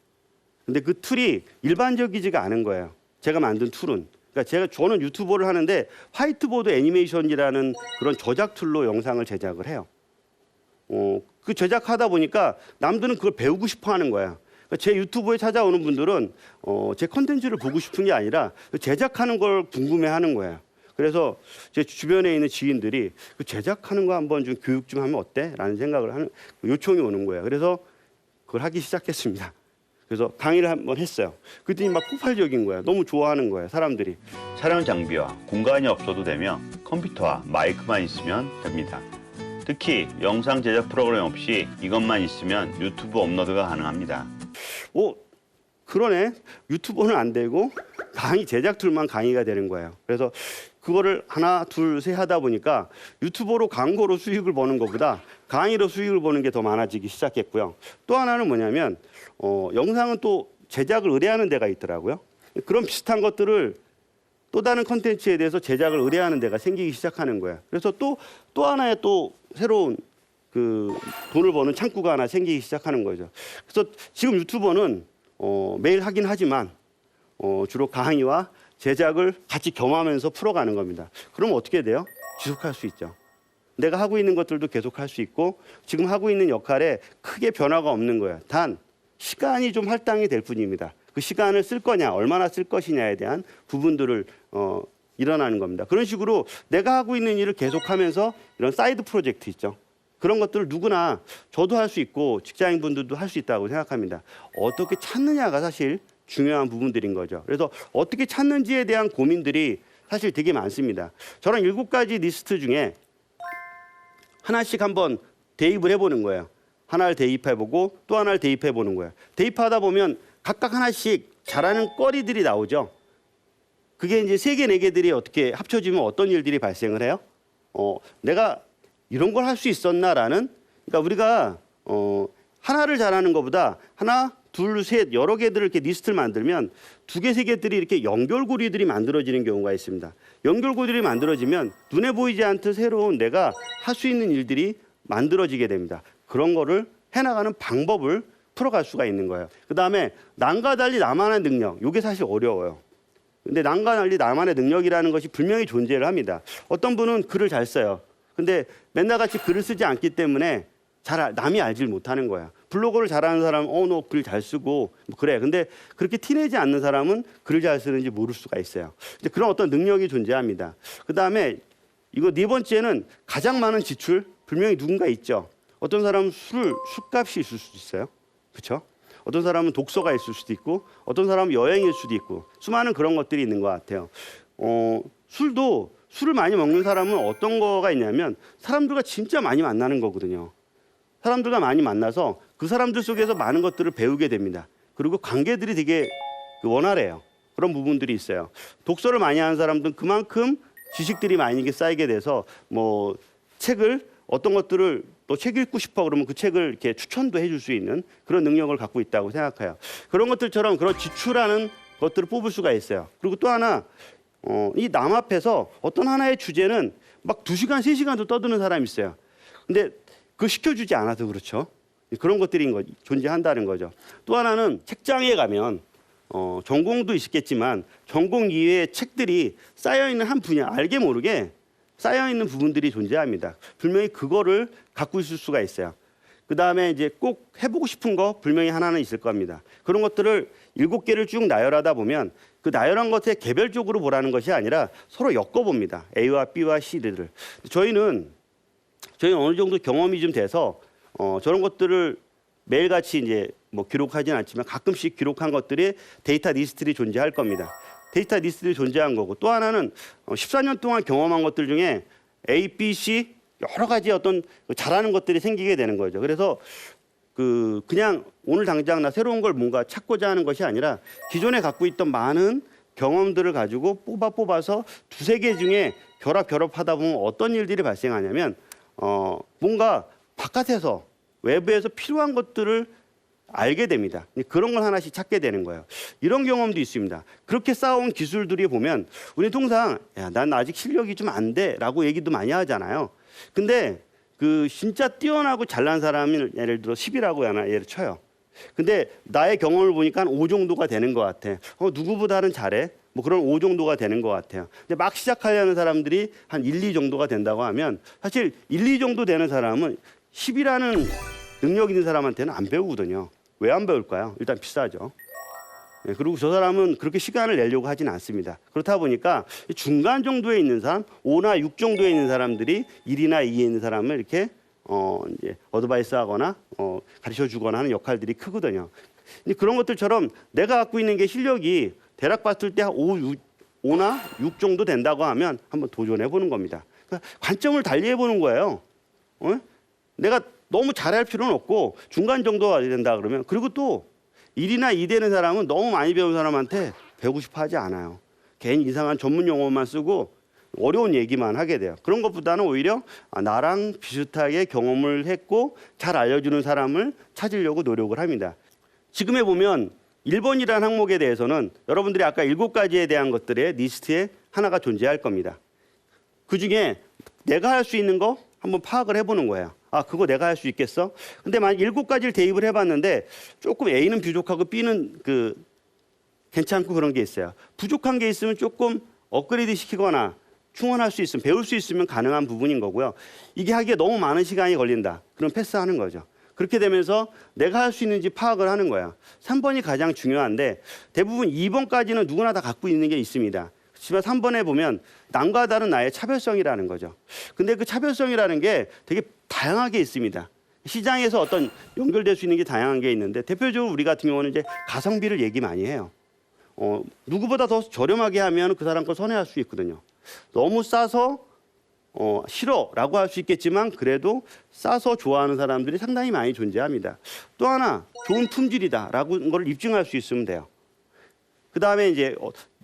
근데 그 툴이 일반적이지가 않은 거예요. 제가 만든 툴은. 그러니까 저는 유튜버를 하는데 화이트보드 애니메이션이라는 그런 저작 툴로 영상을 제작을 해요. 그 제작하다 보니까 남들은 그걸 배우고 싶어 하는 거야. 그러니까 제 유튜브에 찾아오는 분들은 제 컨텐츠를 보고 싶은 게 아니라 제작하는 걸 궁금해하는 거예요. 그래서 제 주변에 있는 지인들이 그 제작하는 거 한번 좀 교육 좀 하면 어때? 라는 생각을 하는 요청이 오는 거예요. 그래서 그걸 하기 시작했습니다. 그래서 강의를 한번 했어요. 그랬더니 막 폭발적인 거예요. 너무 좋아하는 거예요, 사람들이. 촬영 장비와 공간이 없어도 되며 컴퓨터와 마이크만 있으면 됩니다. 특히 영상 제작 프로그램 없이 이것만 있으면 유튜브 업로드가 가능합니다. 그러네. 유튜버는 안 되고 강의 제작 툴만 강의가 되는 거예요. 그래서 그거를 하나, 둘, 셋 하다 보니까 유튜버로 광고로 수익을 버는 것보다 강의로 수익을 버는 게 더 많아지기 시작했고요. 또 하나는 뭐냐면 영상은 또 제작을 의뢰하는 데가 있더라고요. 그런 비슷한 것들을 또 다른 콘텐츠에 대해서 제작을 의뢰하는 데가 생기기 시작하는 거예요. 그래서 또 하나의 또 새로운 그 돈을 버는 창구가 하나 생기기 시작하는 거죠. 그래서 지금 유튜버는 매일 하긴 하지만 주로 강의와 제작을 같이 겸하면서 풀어가는 겁니다. 그럼 어떻게 돼요? 지속할 수 있죠. 내가 하고 있는 것들도 계속 할 수 있고 지금 하고 있는 역할에 크게 변화가 없는 거예요. 단 시간이 좀 할당이 될 뿐입니다. 그 시간을 쓸 거냐, 얼마나 쓸 것이냐에 대한 부분들을 일어나는 겁니다. 그런 식으로 내가 하고 있는 일을 계속하면서 이런 사이드 프로젝트 있죠. 그런 것들을 누구나 저도 할 수 있고 직장인분들도 할 수 있다고 생각합니다. 어떻게 찾느냐가 사실 중요한 부분들인 거죠. 그래서 어떻게 찾는지에 대한 고민들이 사실 되게 많습니다. 저랑 7가지 리스트 중에 하나씩 한번 대입을 해보는 거예요. 하나를 대입해보고 또 하나를 대입해보는 거예요. 대입하다 보면 각각 하나씩 잘하는 거리들이 나오죠. 그게 이제 3개, 4개들이 어떻게 합쳐지면 어떤 일들이 발생을 해요? 내가 이런 걸 할 수 있었나라는, 그러니까 우리가 하나를 잘하는 것보다 하나, 둘, 셋 여러 개들을 이렇게 리스트를 만들면 2개, 3개들이 이렇게 연결고리들이 만들어지는 경우가 있습니다. 연결고리들이 만들어지면 눈에 보이지 않던 새로운 내가 할 수 있는 일들이 만들어지게 됩니다. 그런 거를 해나가는 방법을 풀어갈 수가 있는 거예요. 그다음에 남과 달리 나만의 능력, 이게 사실 어려워요. 근데 남과 달리 나만의 능력이라는 것이 분명히 존재를 합니다. 어떤 분은 글을 잘 써요. 근데 맨날 같이 글을 쓰지 않기 때문에 남이 알질 못하는 거야. 블로그를 잘하는 사람은 너 글 잘 쓰고 뭐 그래. 근데 그렇게 티내지 않는 사람은 글을 잘 쓰는지 모를 수가 있어요. 이제 그런 어떤 능력이 존재합니다. 그다음에 이거 네 번째는 가장 많은 지출 분명히 누군가 있죠. 어떤 사람은 술값이 있을 수도 있어요. 그렇죠? 어떤 사람은 독서가 있을 수도 있고 어떤 사람은 여행일 수도 있고 수많은 그런 것들이 있는 것 같아요. 술을 많이 먹는 사람은 어떤 거가 있냐면 사람들과 진짜 많이 만나는 거거든요. 사람들과 많이 만나서 그 사람들 속에서 많은 것들을 배우게 됩니다. 그리고 관계들이 되게 원활해요. 그런 부분들이 있어요. 독서를 많이 하는 사람들은 그만큼 지식들이 많이 쌓이게 돼서 뭐 책을 어떤 것들을 또 책 읽고 싶어 그러면 그 책을 이렇게 추천도 해줄 수 있는 그런 능력을 갖고 있다고 생각해요. 그런 것들처럼 그런 지출하는 것들을 뽑을 수가 있어요. 그리고 또 하나 이 남 앞에서 어떤 하나의 주제는 막 2시간, 3시간도 떠드는 사람이 있어요. 근데 그거 시켜주지 않아서 그렇죠. 그런 것들이 존재한다는 거죠. 또 하나는 책장에 가면 전공도 있겠지만 전공 이외의 책들이 쌓여있는 한 분야, 알게 모르게 쌓여있는 부분들이 존재합니다. 분명히 그거를 갖고 있을 수가 있어요. 그 다음에 이제 꼭 해보고 싶은 거 분명히 하나는 있을 겁니다. 그런 것들을 7개를 쭉 나열하다 보면 그 나열한 것에 개별적으로 보라는 것이 아니라 서로 엮어봅니다. A와 B와 C들을. 저희는 어느 정도 경험이 좀 돼서 저런 것들을 매일같이 이제 뭐 기록하지는 않지만 가끔씩 기록한 것들이 데이터 리스트들이 존재할 겁니다. 데이터 리스트들이 존재한 거고 또 하나는 14년 동안 경험한 것들 중에 A, B, C 여러 가지 어떤 잘하는 것들이 생기게 되는 거죠. 그래서 그냥 오늘 당장 나 새로운 걸 뭔가 찾고자 하는 것이 아니라 기존에 갖고 있던 많은 경험들을 가지고 뽑아서 2-3개 중에 결합하다 보면 어떤 일들이 발생하냐면 뭔가 바깥에서 외부에서 필요한 것들을 알게 됩니다. 그런 걸 하나씩 찾게 되는 거예요. 이런 경험도 있습니다. 그렇게 쌓아온 기술들이 보면 우리 통상 난 아직 실력이 좀 안 돼라고 얘기도 많이 하잖아요. 근데 진짜 뛰어나고 잘난 사람을 예를 들어 10이라고 하나 예를 쳐요. 근데 나의 경험을 보니까 한 5 정도가 되는 것 같아. 누구보다는 잘해. 뭐 그런 5 정도가 되는 것 같아요. 근데 막 시작하려는 사람들이 한 1, 2 정도가 된다고 하면 사실 1, 2 정도 되는 사람은 10이라는 능력 있는 사람한테는 안 배우거든요. 왜 안 배울까요? 일단 비싸죠. 그리고 저 사람은 그렇게 시간을 내려고 하진 않습니다. 그렇다 보니까 중간 정도에 있는 사람, 5나 6 정도에 있는 사람들이 1이나 2에 있는 사람을 이렇게 이제 어드바이스하거나 가르쳐 주거나 하는 역할들이 크거든요. 근데 그런 것들처럼 내가 갖고 있는 게 실력이 대략 봤을 때 5나 6 정도 된다고 하면 한번 도전해 보는 겁니다. 그러니까 관점을 달리해 보는 거예요. 내가 너무 잘할 필요는 없고 중간 정도가 된다 그러면 그리고 또 1이나 2 되는 사람은 너무 많이 배운 사람한테 배우고 싶어 하지 않아요. 괜히 이상한 전문 용어만 쓰고 어려운 얘기만 하게 돼요. 그런 것보다는 오히려 나랑 비슷하게 경험을 했고 잘 알려주는 사람을 찾으려고 노력을 합니다. 지금에 보면 1번이라는 항목에 대해서는 여러분들이 아까 7가지에 대한 것들의 리스트에 하나가 존재할 겁니다. 그중에 내가 할 수 있는 거 한번 파악을 해보는 거예요. 그거 내가 할 수 있겠어? 근데 만약 7가지를 대입을 해봤는데 조금 A는 부족하고 B는 괜찮고 그런 게 있어요. 부족한 게 있으면 조금 업그레이드 시키거나 충원할 수 있으면 배울 수 있으면 가능한 부분인 거고요. 이게 하기에 너무 많은 시간이 걸린다. 그럼 패스하는 거죠. 그렇게 되면서 내가 할 수 있는지 파악을 하는 거야. 3번이 가장 중요한데 대부분 2번까지는 누구나 다 갖고 있는 게 있습니다. 그렇지만 3번에 보면 남과 다른 나의 차별성이라는 거죠. 근데 그 차별성이라는 게 되게 다양하게 있습니다. 시장에서 어떤 연결될 수 있는 게 다양한 게 있는데 대표적으로 우리 같은 경우는 이제 가성비를 얘기 많이 해요. 누구보다 더 저렴하게 하면 그 사람 거 선회할 수 있거든요. 너무 싸서 싫어라고 할 수 있겠지만 그래도 싸서 좋아하는 사람들이 상당히 많이 존재합니다. 또 하나 좋은 품질이다라고 걸 입증할 수 있으면 돼요. 그 다음에 이제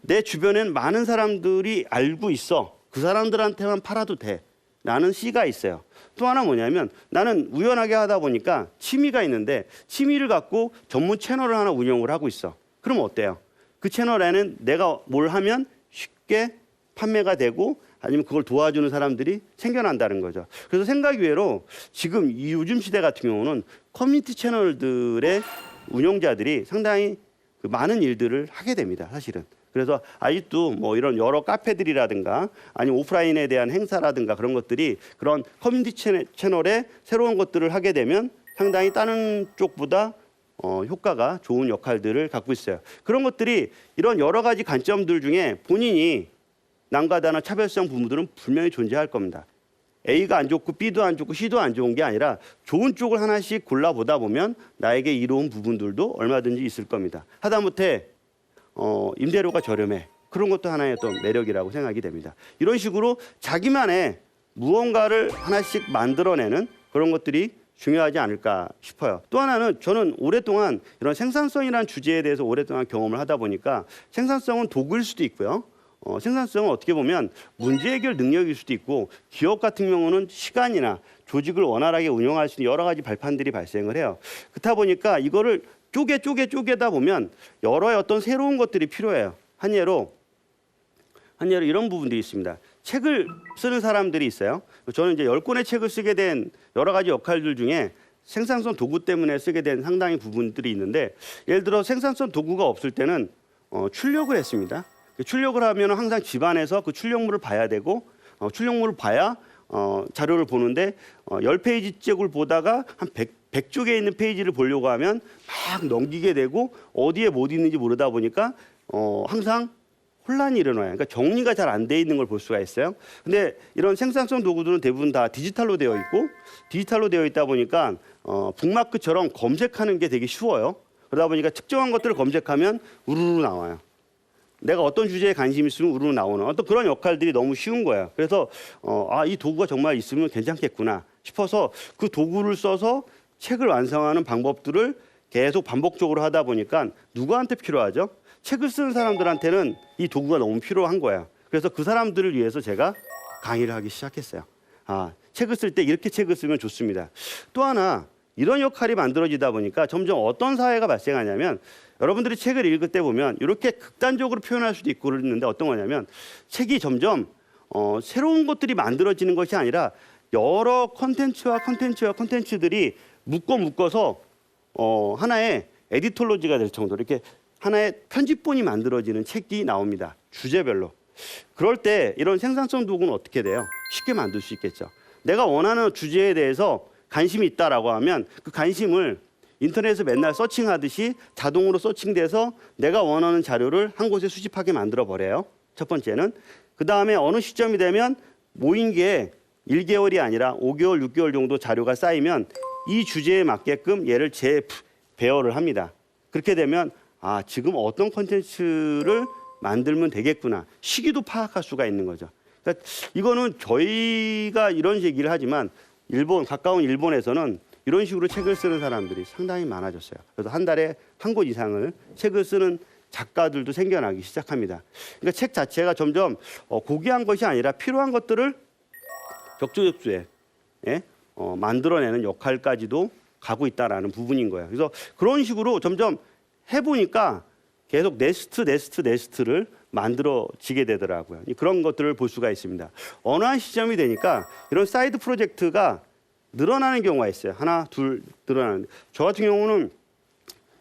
내 주변엔 많은 사람들이 알고 있어. 그 사람들한테만 팔아도 돼. 라는 C가 있어요. 또 하나 뭐냐면 나는 우연하게 하다 보니까 취미가 있는데 취미를 갖고 전문 채널을 하나 운영을 하고 있어. 그럼 어때요? 그 채널에는 내가 뭘 하면 쉽게 판매가 되고 아니면 그걸 도와주는 사람들이 생겨난다는 거죠. 그래서 생각 외로 지금 이 요즘 시대 같은 경우는 커뮤니티 채널들의 운영자들이 상당히 많은 일들을 하게 됩니다. 사실은. 그래서 아직도 뭐 이런 여러 카페들이라든가 아니면 오프라인에 대한 행사라든가 그런 것들이 그런 커뮤니티 채널에 새로운 것들을 하게 되면 상당히 다른 쪽보다 효과가 좋은 역할들을 갖고 있어요. 그런 것들이 이런 여러 가지 관점들 중에 본인이 남과 다른 차별성 부분들은 분명히 존재할 겁니다. A가 안 좋고 B도 안 좋고 C도 안 좋은 게 아니라 좋은 쪽을 하나씩 골라보다 보면 나에게 이로운 부분들도 얼마든지 있을 겁니다. 하다못해 임대료가 저렴해. 그런 것도 하나의 어떤 매력이라고 생각이 됩니다. 이런 식으로 자기만의 무언가를 하나씩 만들어내는 그런 것들이 중요하지 않을까 싶어요. 또 하나는 저는 오랫동안 이런 생산성이라는 주제에 대해서 오랫동안 경험을 하다 보니까 생산성은 도구일 수도 있고요. 생산성은 어떻게 보면 문제 해결 능력일 수도 있고 기업 같은 경우는 시간이나 조직을 원활하게 운영할 수 있는 여러 가지 발판들이 발생을 해요. 그렇다 보니까 이거를 쪼개다 보면 여러 어떤 새로운 것들이 필요해요. 한 예로 이런 부분들이 있습니다. 책을 쓰는 사람들이 있어요. 저는 이제 10권의 책을 쓰게 된 여러 가지 역할들 중에 생산성 도구 때문에 쓰게 된 상당히 부분들이 있는데 예를 들어 생산성 도구가 없을 때는 출력을 했습니다. 출력을 하면 항상 집안에서 그 출력물을 봐야 되고 출력물을 봐야 자료를 보는데 10페이지 쪽을 보다가 한 100쪽에 있는 페이지를 보려고 하면 막 넘기게 되고 어디에 못 있는지 모르다 보니까 항상 혼란이 일어나요. 그러니까 정리가 잘 안 돼 있는 걸 볼 수가 있어요. 근데 이런 생산성 도구들은 대부분 다 디지털로 되어 있고 디지털로 되어 있다 보니까 북마크처럼 검색하는 게 되게 쉬워요. 그러다 보니까 특정한 것들을 검색하면 우르르 나와요. 내가 어떤 주제에 관심이 있으면 우르르 나오는 어떤 그런 역할들이 너무 쉬운 거예요. 그래서 이 도구가 정말 있으면 괜찮겠구나 싶어서 그 도구를 써서 책을 완성하는 방법들을 계속 반복적으로 하다 보니까 누구한테 필요하죠? 책을 쓰는 사람들한테는 이 도구가 너무 필요한 거예요. 그래서 그 사람들을 위해서 제가 강의를 하기 시작했어요. 책을 쓸 때 이렇게 책을 쓰면 좋습니다. 또 하나 이런 역할이 만들어지다 보니까 점점 어떤 사회가 발생하냐면 여러분들이 책을 읽을 때 보면 이렇게 극단적으로 표현할 수도 있고 그러는데 어떤 거냐면 책이 점점 새로운 것들이 만들어지는 것이 아니라 여러 컨텐츠들이 묶어서 하나의 에디톨로지가 될 정도로 이렇게 하나의 편집본이 만들어지는 책이 나옵니다. 주제별로. 그럴 때 이런 생산성 도구는 어떻게 돼요? 쉽게 만들 수 있겠죠. 내가 원하는 주제에 대해서 관심이 있다라고 하면 그 관심을 인터넷에서 맨날 서칭하듯이 자동으로 서칭돼서 내가 원하는 자료를 한 곳에 수집하게 만들어 버려요. 첫 번째는. 그 다음에 어느 시점이 되면 모인 게 1개월이 아니라 5개월, 6개월 정도 자료가 쌓이면 이 주제에 맞게끔 얘를 재배열을 합니다. 그렇게 되면 지금 어떤 콘텐츠를 만들면 되겠구나. 시기도 파악할 수가 있는 거죠. 그러니까 이거는 저희가 이런 얘기를 하지만 가까운 일본에서는 이런 식으로 책을 쓰는 사람들이 상당히 많아졌어요. 그래서 한 달에 한 권 이상을 책을 쓰는 작가들도 생겨나기 시작합니다. 그러니까 책 자체가 점점 고귀한 것이 아니라 필요한 것들을 적재적소에 만들어내는 역할까지도 가고 있다라는 부분인 거예요. 그래서 그런 식으로 점점 해보니까 계속 네스트를 만들어지게 되더라고요. 그런 것들을 볼 수가 있습니다. 어느 한 시점이 되니까 이런 사이드 프로젝트가 늘어나는 경우가 있어요. 하나, 둘 늘어나는. 저 같은 경우는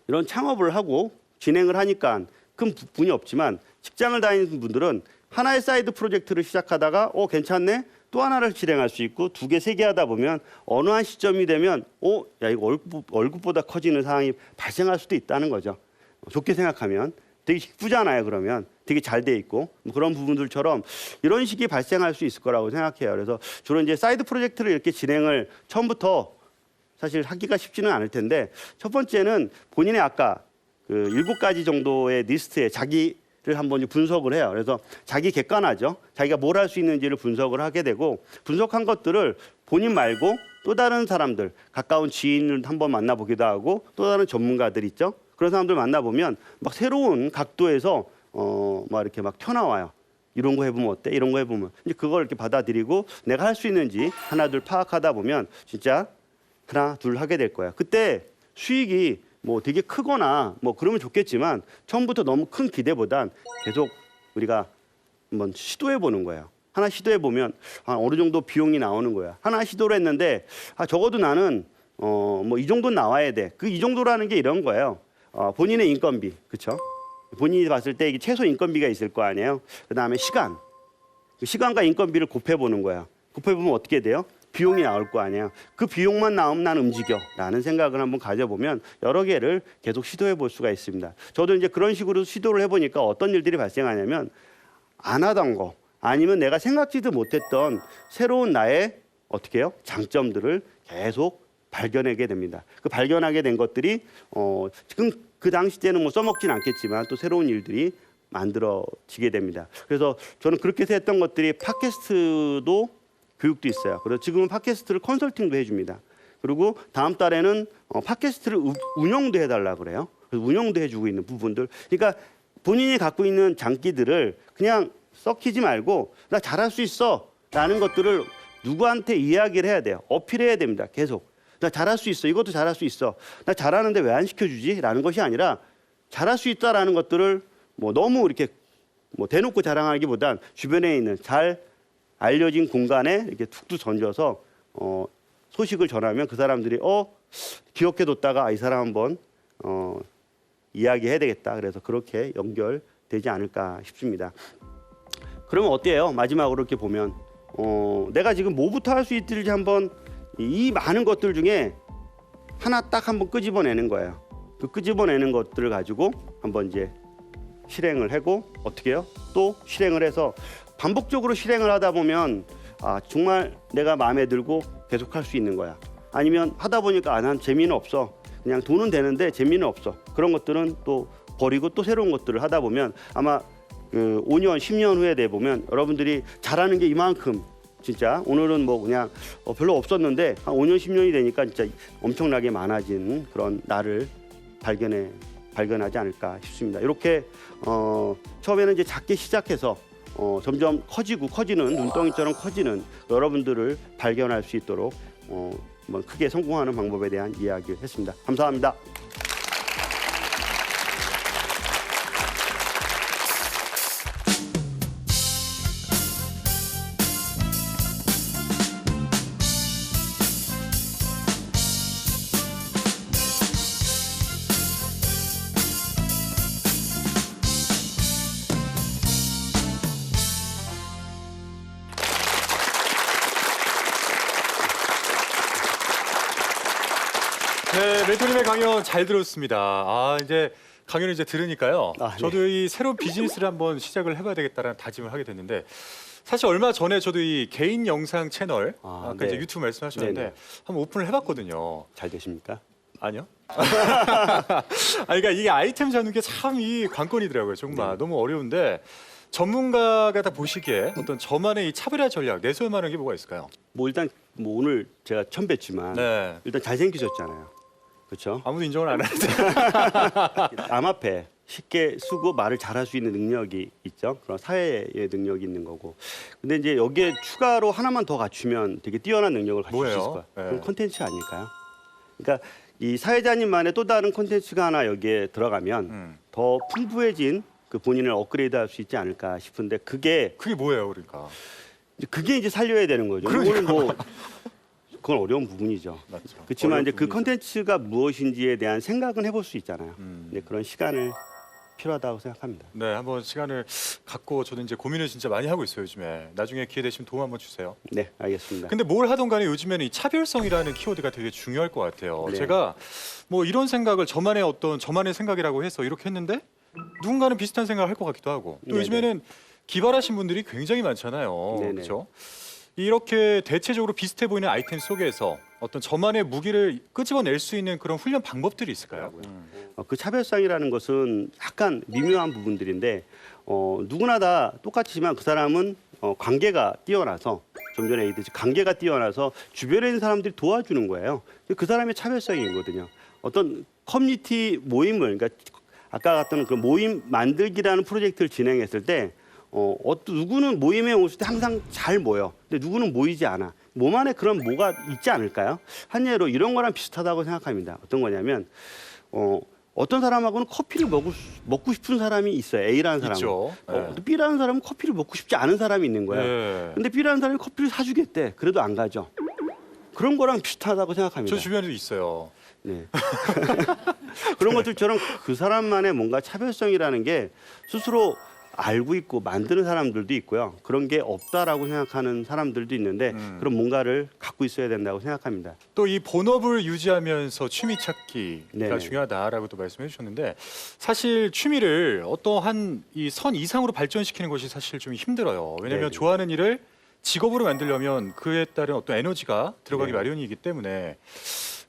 이런 창업을 하고 진행을 하니까 큰 부분이 없지만 직장을 다니는 분들은 하나의 사이드 프로젝트를 시작하다가 괜찮네. 또 하나를 진행할 수 있고 2개, 3개 하다 보면 어느 한 시점이 되면 야 이거 월급보다 커지는 상황이 발생할 수도 있다는 거죠. 좋게 생각하면 되게 기쁘잖아요. 그러면 되게 잘 돼 있고 그런 부분들처럼 이런 식이 발생할 수 있을 거라고 생각해요. 그래서 주로 이제 사이드 프로젝트를 이렇게 진행을 처음부터 사실 하기가 쉽지는 않을 텐데 첫 번째는 본인의 아까 그 7가지 정도의 리스트에 자기를 한번 분석을 해요. 그래서 자기 객관화죠. 자기가 뭘 할 수 있는지를 분석을 하게 되고 분석한 것들을 본인 말고 또 다른 사람들, 가까운 지인을 한번 만나보기도 하고 또 다른 전문가들 있죠. 그런 사람들 만나보면 막 새로운 각도에서 막 이렇게 막 튀어나와요. 이런 거 해보면 어때? 이런 거 해보면 이제 그걸 이렇게 받아들이고 내가 할 수 있는지 하나 둘 파악하다 보면 진짜 하나 둘 하게 될 거야. 그때 수익이 뭐 되게 크거나 뭐 그러면 좋겠지만 처음부터 너무 큰 기대보단 계속 우리가 한번 시도해 보는 거예요. 하나 시도해 보면 어느 정도 비용이 나오는 거야. 하나 시도를 했는데 적어도 나는 뭐 이 정도는 나와야 돼. 그 이 정도라는 게 이런 거예요. 본인의 인건비, 그렇죠? 본인이 봤을 때 이게 최소 인건비가 있을 거 아니에요. 그다음에 시간. 그 시간과 인건비를 곱해보는 거야. 곱해보면 어떻게 돼요? 비용이 나올 거 아니에요. 그 비용만 나오면 난 움직여라는 생각을 한번 가져보면 여러 개를 계속 시도해 볼 수가 있습니다. 저도 이제 그런 식으로 시도를 해보니까 어떤 일들이 발생하냐면 안 하던 거 아니면 내가 생각지도 못했던 새로운 나의 어떻게 해요? 장점들을 계속 발견하게 됩니다. 그 발견하게 된 것들이 지금 그 당시 때는 뭐 써먹진 않겠지만 또 새로운 일들이 만들어지게 됩니다. 그래서 저는 그렇게 해서 했던 것들이 팟캐스트도 교육도 있어요. 그래서 지금은 팟캐스트를 컨설팅도 해줍니다. 그리고 다음 달에는 팟캐스트를 운영도 해달라 그래요. 그래서 운영도 해주고 있는 부분들. 그러니까 본인이 갖고 있는 장기들을 그냥 썩히지 말고 나 잘할 수 있어라는 것들을 누구한테 이야기를 해야 돼요. 어필해야 됩니다. 계속. 나 잘할 수 있어. 이것도 잘할 수 있어. 나 잘하는데 왜 안 시켜주지? 라는 것이 아니라 잘할 수 있다라는 것들을 뭐 너무 이렇게 뭐 대놓고 자랑하기보단 주변에 있는 잘 알려진 공간에 이렇게 툭툭 던져서 소식을 전하면 그 사람들이 기억해뒀다가 이 사람 한번 이야기해야 되겠다. 그래서 그렇게 연결되지 않을까 싶습니다. 그러면 어때요? 마지막으로 이렇게 보면 내가 지금 뭐부터 할 수 있을지 한번 이 많은 것들 중에 하나 딱 한번 끄집어내는 거예요. 그 끄집어내는 것들을 가지고 한번 이제 실행을 하고 어떻게 해요? 또 실행을 해서 반복적으로 실행을 하다 보면 정말 내가 마음에 들고 계속 할 수 있는 거야. 아니면 하다 보니까 난 재미는 없어. 그냥 돈은 되는데 재미는 없어. 그런 것들은 또 버리고 또 새로운 것들을 하다 보면 아마 그 5년, 10년 후에 돼 보면 여러분들이 잘하는 게 이만큼 진짜 오늘은 뭐 그냥 별로 없었는데 한 5년, 10년이 되니까 진짜 엄청나게 많아진 그런 나를 발견하지 않을까 싶습니다. 이렇게 처음에는 이제 작게 시작해서 점점 커지는 눈덩이처럼 커지는 여러분들을 발견할 수 있도록 뭐 크게 성공하는 방법에 대한 이야기를 했습니다. 감사합니다. 네, 멘토님의 강연 잘 들었습니다. 이제 강연을 이제 들으니까요. 네. 저도 이 새로운 비즈니스를 한번 시작을 해봐야 되겠다라는 다짐을 하게 됐는데 사실 얼마 전에 저도 이 개인 영상 채널 아까 네. 이제 유튜브 말씀하셨는데 네네. 한번 오픈을 해봤거든요. 잘 되십니까? 아니요. 그러니까 이게 아이템 잡는 게 참 이 관건이더라고요. 정말 너무 어려운데 전문가가 다 보시기에 어떤 저만의 이 차별화 전략 내세울 만한 게 뭐가 있을까요? 뭐 일단 뭐 오늘 제가 처음 뵀지만 네. 일단 잘생기셨잖아요. 그렇죠? 아무도 인정을 안 하는데. 남 앞에 쉽게 쓰고 말을 잘할 수 있는 능력이 있죠. 그런 사회의 능력이 있는 거고. 근데 이제 여기에 추가로 하나만 더 갖추면 되게 뛰어난 능력을 갖출 수 뭐예요? 있을 거예요. 네. 그럼 콘텐츠 아닐까요? 그러니까 이 사회자님만의 또 다른 콘텐츠가 하나 여기에 들어가면 더 풍부해진 그 본인을 업그레이드할 수 있지 않을까 싶은데 그게 뭐예요, 그러니까? 이제 살려야 되는 거죠. 오늘 뭐 그건 어려운 부분이죠. 맞죠. 그렇지만 어려운 이제 그 부분이죠. 콘텐츠가 무엇인지에 대한 생각은 해볼 수 있잖아요. 음. 네, 그런 시간을 필요하다고 생각합니다. 네, 한번 시간을 갖고 저도 이제 고민을 진짜 많이 하고 있어요, 요즘에. 나중에 기회 되시면 도움 한번 주세요. 네, 알겠습니다. 근데 뭘 하던 간에 요즘에는 이 차별성이라는 키워드가 되게 중요할 것 같아요. 네. 제가 뭐 이런 생각을 저만의 생각이라고 해서 이렇게 했는데 누군가는 비슷한 생각을 할 것 같기도 하고 또 네네. 요즘에는 기발하신 분들이 굉장히 많잖아요. 네네. 그렇죠? 이렇게 대체적으로 비슷해 보이는 아이템 속에서 어떤 저만의 무기를 끄집어낼 수 있는 그런 훈련 방법들이 있을까요? 그 차별성이라는 것은 약간 미묘한 부분들인데 누구나 다 똑같지만 그 사람은 관계가 뛰어나서 좀 전에 얘기했듯이 관계가 뛰어나서 주변에 있는 사람들이 도와주는 거예요. 그 사람의 차별성이거든요. 어떤 커뮤니티 모임을 그러니까 아까 같은 그 모임 만들기라는 프로젝트를 진행했을 때 누구는 모임에 오실 때 항상 잘 모여. 근데 누구는 모이지 않아. 몸 안에 그런 뭐가 있지 않을까요? 한 예로 이런 거랑 비슷하다고 생각합니다. 어떤 거냐면 어떤 사람하고는 커피를 먹고 싶은 사람이 있어요. A라는 사람은. 있죠. 네. B라는 사람은 커피를 먹고 싶지 않은 사람이 있는 거예요. 네. 근데 B라는 사람이 커피를 사주겠대. 그래도 안 가죠. 그런 거랑 비슷하다고 생각합니다. 저 주변에도 있어요. 네. 그런 것들처럼 그 사람만의 뭔가 차별성이라는 게 스스로 알고 있고 만드는 사람들도 있고요. 그런 게 없다라고 생각하는 사람들도 있는데 그런 뭔가를 갖고 있어야 된다고 생각합니다. 또 이 본업을 유지하면서 취미 찾기가 네네. 중요하다라고 또 말씀해 주셨는데 사실 취미를 어떠한 이 선 이상으로 발전시키는 것이 사실 좀 힘들어요. 왜냐하면 네네. 좋아하는 일을 직업으로 만들려면 그에 따른 어떤 에너지가 들어가기 네. 마련이기 때문에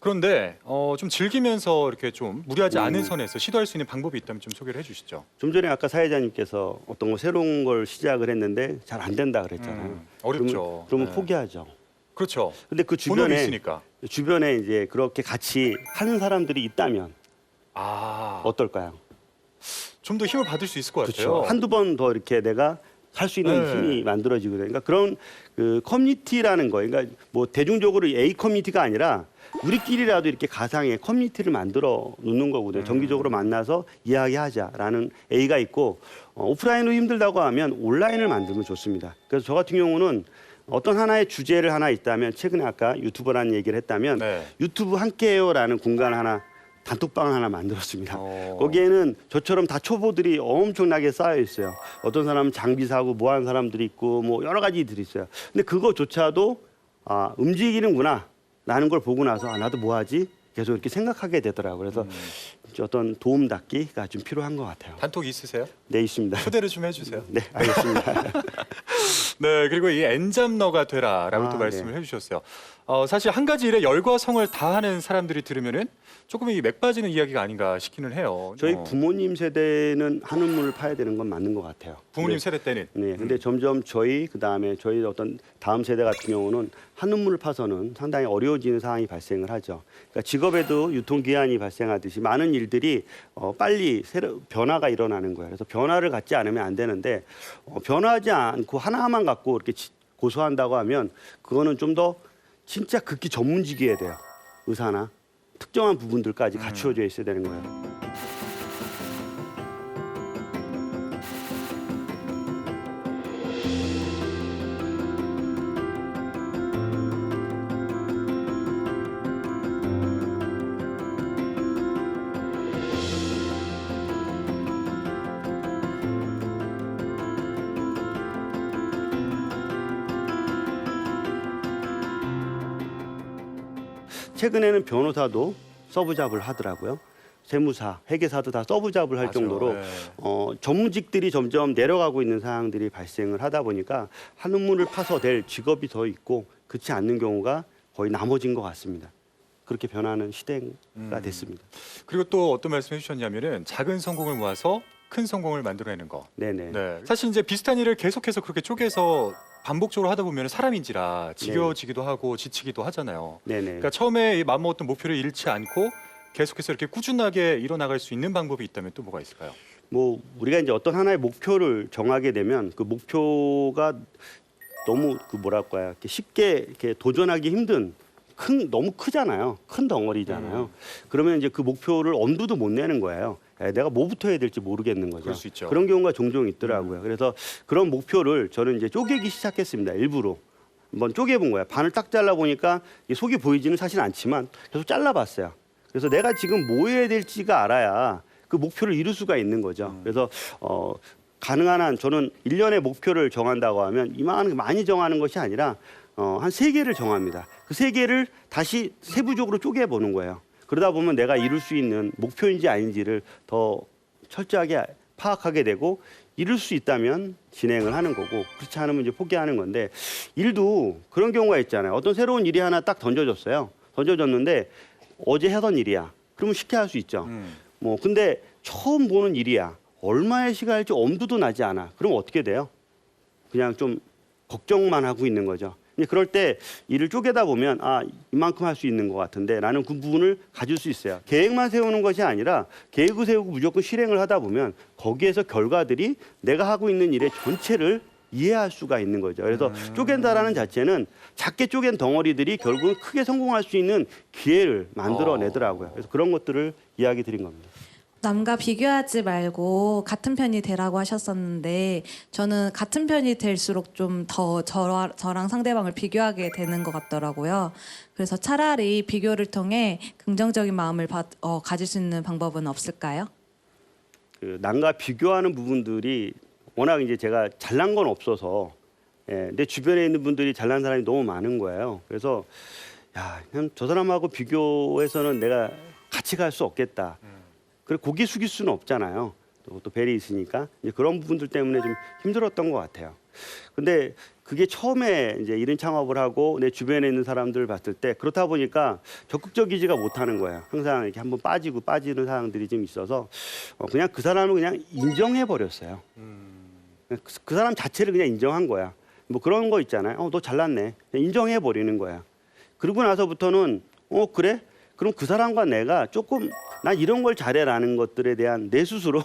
그런데 좀 즐기면서 이렇게 좀 무리하지 않은 선에서 시도할 수 있는 방법이 있다면 좀 소개를 해주시죠. 좀 전에 아까 사회자님께서 어떤 거 새로운 걸 시작을 했는데 잘 안 된다 그랬잖아요. 어렵죠. 그러면 네. 포기하죠. 그렇죠. 근데 그 본업이 있으니까. 주변에 이제 그렇게 같이 하는 사람들이 있다면 아, 어떨까요? 좀 더 힘을 받을 수 있을 것 같아요. 그렇죠. 한두 번 더 이렇게 내가 할 수 있는 네. 힘이 만들어지거든요. 그러니까 그런 그 커뮤니티라는 거, 그러니까 뭐 대중적으로 A 커뮤니티가 아니라 우리끼리라도 이렇게 가상의 커뮤니티를 만들어 놓는 거거든요. 정기적으로 만나서 이야기하자라는 A가 있고 오프라인으로 힘들다고 하면 온라인을 만들면 좋습니다. 그래서 저 같은 경우는 어떤 하나의 주제를 하나 있다면 최근에 아까 유튜버라는 얘기를 했다면 네. 유튜브 함께해요라는 공간 하나 단톡방을 하나 만들었습니다. 거기에는 저처럼 다 초보들이 엄청나게 쌓여 있어요. 어떤 사람은 장비 사고 뭐 하는 사람들이 있고 뭐 여러 가지들이 있어요. 근데 그거조차도 아, 움직이는구나 라는 걸 보고 나서 아, 나도 뭐 하지? 계속 이렇게 생각하게 되더라고요. 그래서 어떤 도움닫기가 좀 필요한 것 같아요. 단톡 있으세요? 네, 있습니다. 초대를 좀 해주세요. 네, 알겠습니다. 네, 그리고 이 엔잡러가 되라라고 아, 또 말씀을 네. 해주셨어요. 사실 한 가지 일에 열과 성을 다하는 사람들이 들으면은 조금 이 맥 빠지는 이야기가 아닌가 싶기는 해요. 저희 부모님 세대는 한우물을 파야 되는 건 맞는 것 같아요. 부모님 근데 세대 때는 네, 근데 점점 그다음에 저희 어떤 다음 세대 같은 경우는 한우물을 파서는 상당히 어려워지는 상황이 발생을 하죠. 그러니까 직업에도 유통기한이 발생하듯이 많은 일들이 빨리 변화가 일어나는 거예요. 그래서 변화를 갖지 않으면 안 되는데 변화하지 않고 하나만 갖고 이렇게 고소한다고 하면 그거는 좀 더 진짜 극히 전문직이어야 돼요. 의사나 특정한 부분들까지 갖추어져 있어야 되는 거예요. 최근에는 변호사도 서브잡을 하더라고요. 세무사, 회계사도 다 서브잡을 할 맞아요. 정도로 네. 전문직들이 점점 내려가고 있는 상황들이 발생을 하다 보니까 한우물을 파서 될 직업이 더 있고 그렇지 않는 경우가 거의 나머진 것 같습니다. 그렇게 변하는 시대가 됐습니다. 그리고 또 어떤 말씀 해주셨냐면은 작은 성공을 모아서 큰 성공을 만들어내는 거. 네네. 네. 사실 이제 비슷한 일을 계속해서 그렇게 쪼개서 반복적으로 하다 보면 사람인지라 지겨워지기도 하고 지치기도 하잖아요. 네네. 그러니까 처음에 마음먹었던 목표를 잃지 않고 계속해서 이렇게 꾸준하게 이뤄나갈 수 있는 방법이 있다면 또 뭐가 있을까요? 뭐 우리가 이제 어떤 하나의 목표를 정하게 되면 그 목표가 너무 그 뭐랄까요, 이렇게 쉽게 이렇게 도전하기 힘든 너무 크잖아요. 큰 덩어리잖아요. 그러면 이제 그 목표를 엄두도 못 내는 거예요. 내가 뭐부터 해야 될지 모르겠는 거죠. 그럴 수 있죠. 그런 경우가 종종 있더라고요. 그래서 그런 목표를 저는 이제 쪼개기 시작했습니다. 일부러. 한번 쪼개본 거예요. 반을 딱 잘라 보니까 속이 보이지는 사실 않지만 계속 잘라봤어요. 그래서 내가 지금 뭐 해야 될지가 알아야 그 목표를 이룰 수가 있는 거죠. 그래서 가능한 한 저는 1년의 목표를 정한다고 하면 이만한 많이 정하는 것이 아니라 한 3개를 정합니다. 그 3개를 다시 세부적으로 쪼개보는 거예요. 그러다 보면 내가 이룰 수 있는 목표인지 아닌지를 더 철저하게 파악하게 되고 이룰 수 있다면 진행을 하는 거고 그렇지 않으면 이제 포기하는 건데 일도 그런 경우가 있잖아요. 어떤 새로운 일이 하나 딱 던져졌어요. 던져졌는데 어제 하던 일이야. 그러면 쉽게 할 수 있죠. 뭐 근데 처음 보는 일이야. 얼마의 시간 할지 엄두도 나지 않아. 그럼 어떻게 돼요? 그냥 좀 걱정만 하고 있는 거죠. 근데 그럴 때 일을 쪼개다 보면 아 이만큼 할 수 있는 것 같은데 라는 그 부분을 가질 수 있어요. 계획만 세우는 것이 아니라 계획을 세우고 무조건 실행을 하다 보면 거기에서 결과들이 내가 하고 있는 일의 전체를 이해할 수가 있는 거죠. 그래서 쪼갠다라는 자체는 작게 쪼갠 덩어리들이 결국은 크게 성공할 수 있는 기회를 만들어내더라고요. 그래서 그런 것들을 이야기 드린 겁니다. 남과 비교하지 말고 같은 편이 되라고 하셨었는데 저는 같은 편이 될수록 좀 더 저랑 상대방을 비교하게 되는 것 같더라고요. 그래서 차라리 비교를 통해 긍정적인 마음을 가질 수 있는 방법은 없을까요? 그 남과 비교하는 부분들이 워낙 이제 제가 잘난 건 없어서 내 주변에 있는 분들이 잘난 사람이 너무 많은 거예요. 그래서 야, 그냥 저 사람하고 비교해서는 내가 같이 갈 수 없겠다. 그리고 고개 숙일 수는 없잖아요. 또 벨이 있으니까 이제 그런 부분들 때문에 좀 힘들었던 것 같아요. 근데 그게 처음에 이제 이런 창업을 하고 내 주변에 있는 사람들을 봤을 때 그렇다 보니까 적극적이지가 못하는 거예요. 항상 이렇게 한번 빠지는 상황들이 좀 있어서 그냥 그 사람을 그냥 인정해 버렸어요. 그 사람 자체를 그냥 인정한 거야. 뭐 그런 거 있잖아요. 너 잘났네. 그냥 인정해 버리는 거야. 그러고 나서부터는 그래? 그럼 그 사람과 내가 조금 난 이런 걸 잘해라는 것들에 대한 내 스스로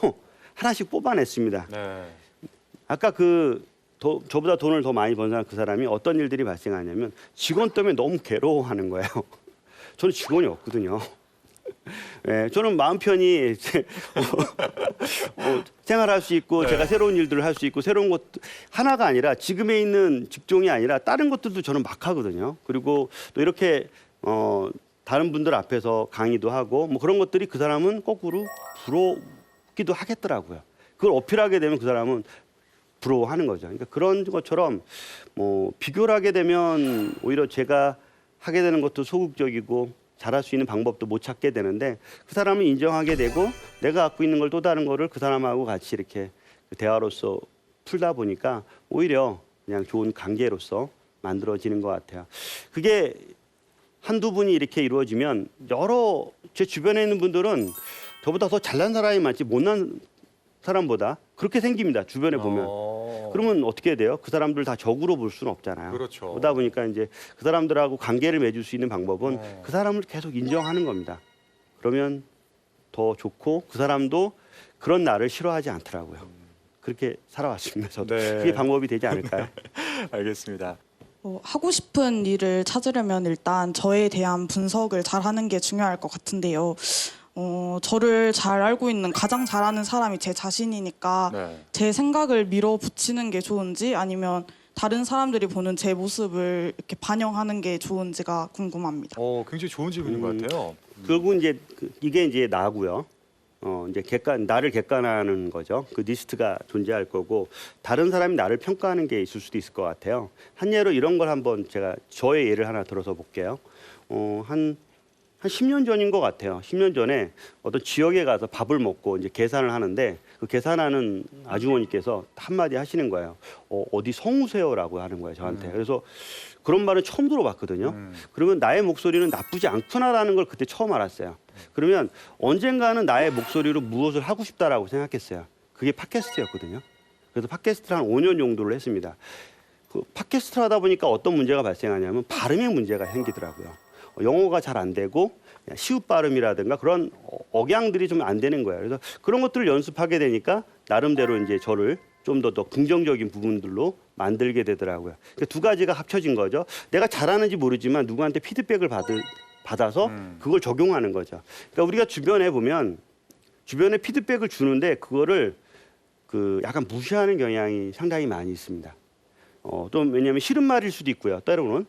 하나씩 뽑아냈습니다. 네. 아까 저보다 돈을 더 많이 번 사람 그 사람이 어떤 일들이 발생하냐면 직원 때문에 너무 괴로워하는 거예요. 저는 직원이 없거든요. 네, 저는 마음 편히 생활할 수 있고 네. 제가 새로운 일들을 할 수 있고 새로운 것 하나가 아니라 지금에 있는 직종이 아니라 다른 것들도 저는 막 하거든요. 그리고 또 이렇게 다른 분들 앞에서 강의도 하고 뭐 그런 것들이 그 사람은 거꾸로 부럽기도 하겠더라고요. 그걸 어필하게 되면 그 사람은 부러워하는 거죠. 그러니까 그런 것처럼 뭐 비교를 하게 되면 오히려 제가 하게 되는 것도 소극적이고 잘할 수 있는 방법도 못 찾게 되는데 그 사람을 인정하게 되고 내가 갖고 있는 걸 또 다른 거를 그 사람하고 같이 이렇게 대화로서 풀다 보니까 오히려 그냥 좋은 관계로서 만들어지는 것 같아요. 그게 한두 분이 이렇게 이루어지면 여러 제 주변에 있는 분들은 저보다 더 잘난 사람이 많지 못난 사람보다 그렇게 생깁니다. 주변에 보면. 그러면 어떻게 돼요? 그 사람들 다 적으로 볼 수는 없잖아요. 그렇죠. 그러다 보니까 이제 그 사람들하고 관계를 맺을 수 있는 방법은 그 사람을 계속 인정하는 겁니다. 그러면 더 좋고 그 사람도 그런 나를 싫어하지 않더라고요. 그렇게 살아왔습니다. 저도. 네. 그게 방법이 되지 않을까요? 알겠습니다. 하고 싶은 일을 찾으려면 일단 저에 대한 분석을 잘 하는 게 중요할 것 같은데요. 저를 잘 알고 있는 가장 잘 아는 사람이 제 자신이니까 네. 제 생각을 밀어붙이는 게 좋은지 아니면 다른 사람들이 보는 제 모습을 이렇게 반영하는 게 좋은지가 궁금합니다. 굉장히 좋은 질문인 것 같아요. 결국 이제 이게 이제 나고요. 이제 나를 객관화하는 거죠. 그 리스트가 존재할 거고 다른 사람이 나를 평가하는 게 있을 수도 있을 것 같아요. 한 예로 이런 걸 한번 제가 저의 예를 하나 들어서 볼게요. 한 10년 전인 것 같아요. 10년 전에 어떤 지역에 가서 밥을 먹고 이제 계산을 하는데 그 계산하는 아주머니께서 한마디 하시는 거예요. 어디 성우세요라고 하는 거예요, 저한테. 그래서 그런 말은 처음 들어봤거든요. 그러면 나의 목소리는 나쁘지 않구나라는 걸 그때 처음 알았어요. 그러면 언젠가는 나의 목소리로 무엇을 하고 싶다라고 생각했어요. 그게 팟캐스트였거든요. 그래서 팟캐스트를 한 5년 정도를 했습니다. 그 팟캐스트를 하다 보니까 어떤 문제가 발생하냐면 발음의 문제가 생기더라고요. 영어가 잘 안 되고 시읒 발음이라든가 그런 억양들이 좀 안 되는 거예요. 그래서 그런 것들을 연습하게 되니까 나름대로 이제 저를 좀 더 긍정적인 부분들로 만들게 되더라고요. 그러니까 두 가지가 합쳐진 거죠. 내가 잘하는지 모르지만 누구한테 피드백을 받아서 그걸 적용하는 거죠. 그러니까 우리가 주변에 보면 주변에 피드백을 주는데 그거를 약간 무시하는 경향이 상당히 많이 있습니다. 또 왜냐하면 싫은 말일 수도 있고요. 때로는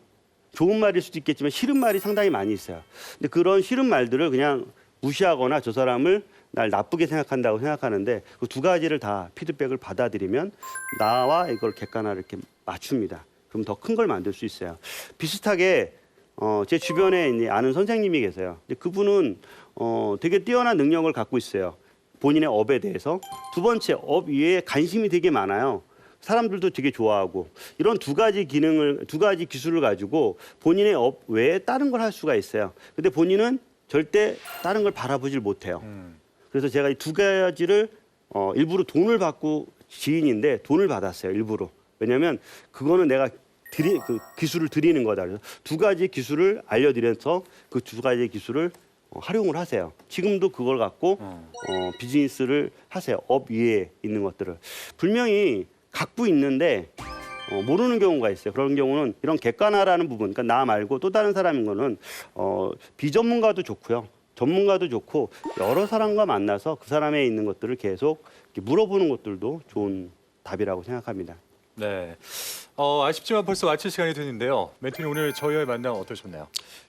좋은 말일 수도 있겠지만 싫은 말이 상당히 많이 있어요. 근데 그런 싫은 말들을 그냥 무시하거나 저 사람을 날 나쁘게 생각한다고 생각하는데 그 두 가지를 다 피드백을 받아들이면 나와 이걸 객관화를 이렇게 맞춥니다. 그럼 더 큰 걸 만들 수 있어요. 비슷하게 제 주변에 이제 아는 선생님이 계세요. 근데 그분은 되게 뛰어난 능력을 갖고 있어요. 본인의 업에 대해서. 두 번째, 업 위에 관심이 되게 많아요. 사람들도 되게 좋아하고 이런 두 가지 기술을 가지고 본인의 업 외에 다른 걸 할 수가 있어요. 근데 본인은 절대 다른 걸 바라보질 못해요. 그래서 제가 이 두 가지를 일부러 돈을 받고 지인인데 돈을 받았어요. 일부러. 왜냐하면 그거는 내가 그 기술을 드리는 거다. 그래서 두 가지 기술을 알려드려서 그 두 가지 기술을 활용을 하세요. 지금도 그걸 갖고 비즈니스를 하세요. 업 위에 있는 것들을. 분명히 갖고 있는데 모르는 경우가 있어요. 그런 경우는 이런 객관화라는 부분, 그러니까 나 말고 또 다른 사람인 거는 비전문가도 좋고요. 전문가도 좋고 여러 사람과 만나서 그 사람에 있는 것들을 계속 이렇게 물어보는 것들도 좋은 답이라고 생각합니다. 네. 아쉽지만 벌써 마칠 시간이 됐는데요. 멘토님 오늘 저희와의 만남 어떠셨나요?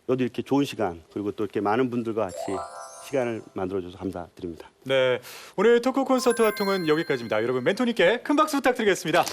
여도 이렇게 좋은 시간 그리고 또 이렇게 많은 분들과 같이 시간을 만들어줘서 감사드립니다. 네. 오늘 토크 콘서트 활동은 여기까지입니다. 여러분 멘토님께 큰 박수 부탁드리겠습니다.